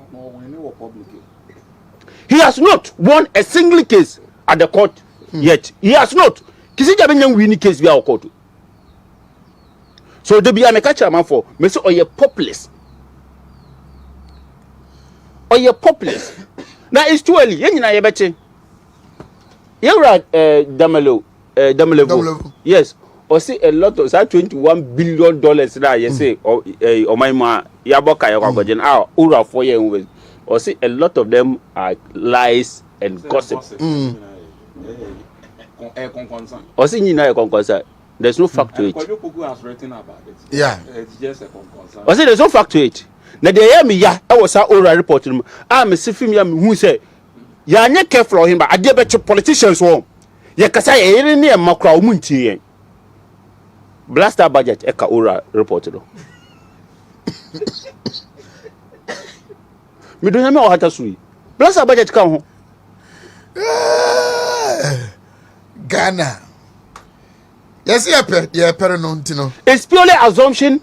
He has not won a single case at the court yet. He has not. Kisi jabe nyam win case bi a court. So the be a catch man for me say oye populous. Oye populous. Now it's too early. Yen na ye beche. You right Damelo yes. Or say a lot of that $21 billion now you say or my ma yaboka yagojen ura 4 years or say a lot of them are lies and gossip. Or say you concern. There's no fact to it. Yeah. It's just a concern. Or say there's no fact to it. Now they hear me ya I was our oral report him. I'm a film ya who say ya nye careful him but I dey bet politicians won. Ya kasa ye ni e makra omunti yen. Blaster budget eka ora report do. Me do nyame o hata sui. Blaster budget ka ho. Ghana. Yes, yeah, no ntino. It's purely assumption.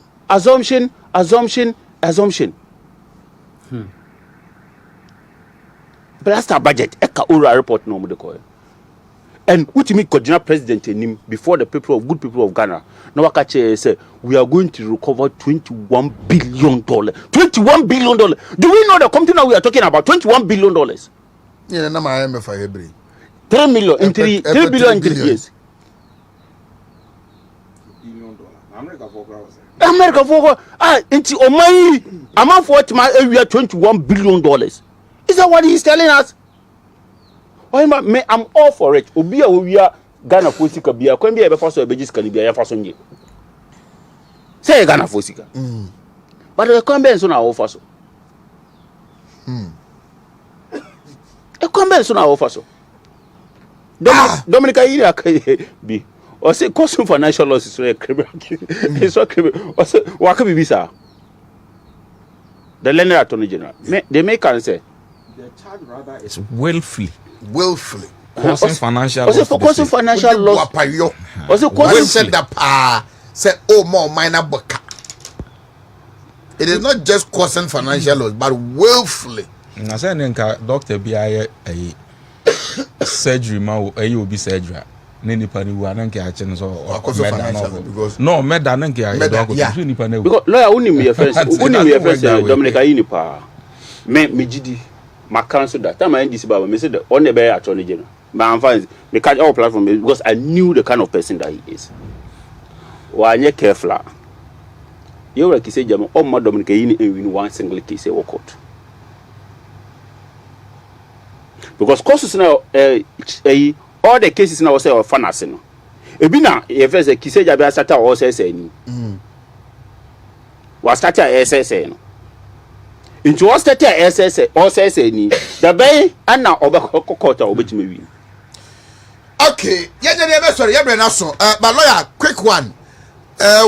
Blaster budget eka ora report no mo de ko. And ultimate coordinator president in him before the good people of Ghana. Now Wakache say we are going to recover $21 billion. $21 billion. Do we know the company now we are talking about $21 billion? Yeah, na my IMF for every 3 million in 3 billion in 3 years. America for into Omai amount for what we are $21 billion. Is that what he's telling us? I'm all for it. Obia we are Ghana Fosika bia kwan bia be fa so be jiska ni bia ya fa so nje. Say Ghana Fosika. But the kwan be so na wo fa so. E kwan be so na wo fa so. Dominica iri akai bi. O say causing financial losses is criminal. It's so criminal. O say waka bibi sa. The Learned Attorney General. They make and say the charge rather is willfully causing financial loss. Also causing financial loss. Also causing said that said more minor boka. It is not just causing financial loss, but willfully. I said doctor be a surgery ma will be surgery. Nini pani wa nanke a chen so because no meda nanke a do ni pani because lawyer uni me first Dominica yini pa me gidi my counsel that time I this baba me say the on the be attorney general but I'm fine me catch all platform because I knew the kind of person that he is wa nye careful you like say jam o ma Dominica yini win one single case e court because causes now all the cases now say of fantasy no ebi na ye first kiseja be start or say ni was start SSA no into was start SSA or say ni the bay and now obekota obetime wi. Okay, sorry, but lawyer, quick one.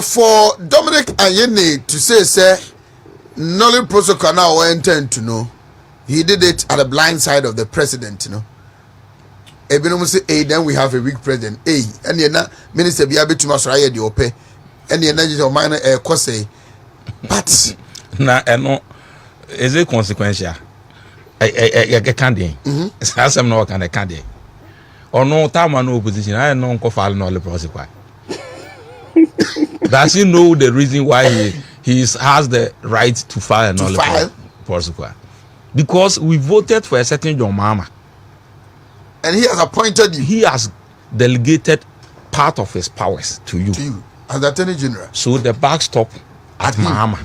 For Dominic Ayene to say, Nolly Protocol now intend to know he did it at the blind side of the president, you know. Say, hey, then we have a weak president. Hey, and you're not Minister Biabi to Masraya de Ope, and you're not your minor Kose. But now, no, is it consequential? I can't do. As I'm not I can't do. Or no time no opposition, I don't know file no prosecute. Does he know the reason why he has the right to file a prosecute? Because we voted for a certain John Mahama. And he has appointed you. He has delegated part of his powers to you. As the Attorney General. So the backstop at Mahama.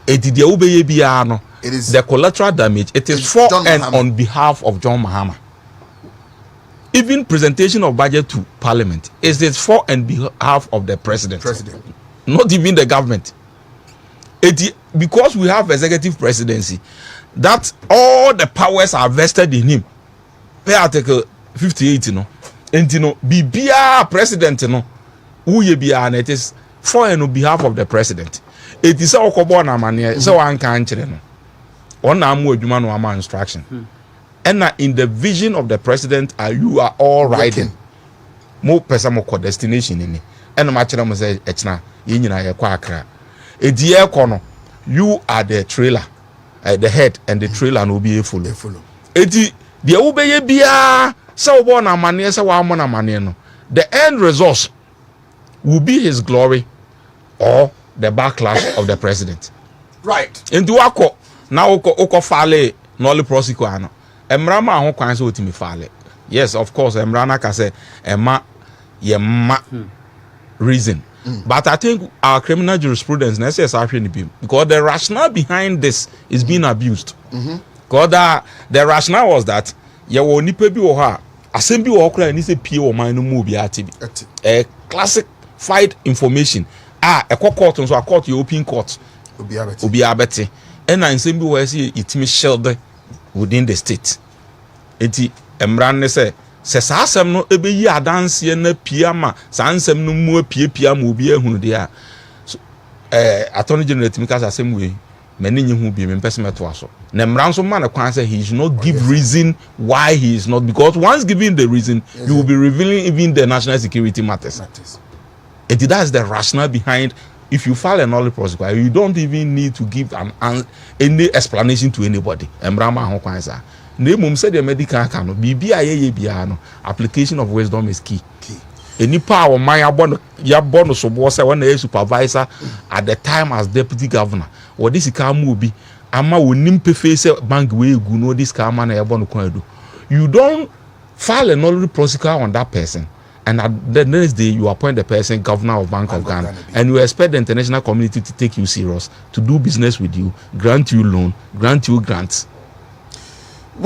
It is the collateral damage. It is for and on behalf of John Mahama. Even presentation of budget to Parliament is it for and behalf of the president. Not even the government. Because we have executive presidency, that all the powers are vested in him. Per Article 58, you know, and you know, be president, you know, who you be, and it is for and on behalf of the president. It is all Kobona mania, so one can't, you know, on our instruction. And in the vision of the president, you are all riding. More person more destination in it. And my channel say, "Echna, yinina yakwa a dear corner, you are the trailer, the head, and the trailer will be a full. Eti the obey bia so born a money, so one money. The end result will be his glory or the backlash of the president. Right. Into Wako now oko fale nolly prosecuano. Emrama ho kwan so otimi fale. Yes, of course, Emrana can say Emma reason. But I think our criminal jurisprudence necessarily because the rationale behind this is being abused. Because the rationale was that you will nipe bi wo ha assembly wo kra ni se pie wo man no mu bi atibi. A classic fight information. A court so a court you open court. Obi abeti. And assembly wo say itimi shield within the state. Eti emran ne say sa asem no ebeyi adanse na piama sa ansem no mu pie ma obi ehunu de a attorney general timika asem we mani nyi hu bi me pese meto aso na emran so man kwan say he should not give reason why he is not, because once given the reason you will be revealing even the national security matters. Eti that's the rationale behind. If you file a nolly prosecution, you don't even need to give any explanation to anybody. Embrama ho kwanza. Nemum said the medical cano. Biano. Application of wisdom is key. Any power my abono so was when the supervisor at the time as deputy governor. What this can move be ama unimpe face bank way guno this car man abono do. You don't file a nolly prosecution on that person. And at the next day, you appoint the person governor of Bank of Ghana, and you expect the international community to take you serious, to do business with you, grant you loan, grant you grants.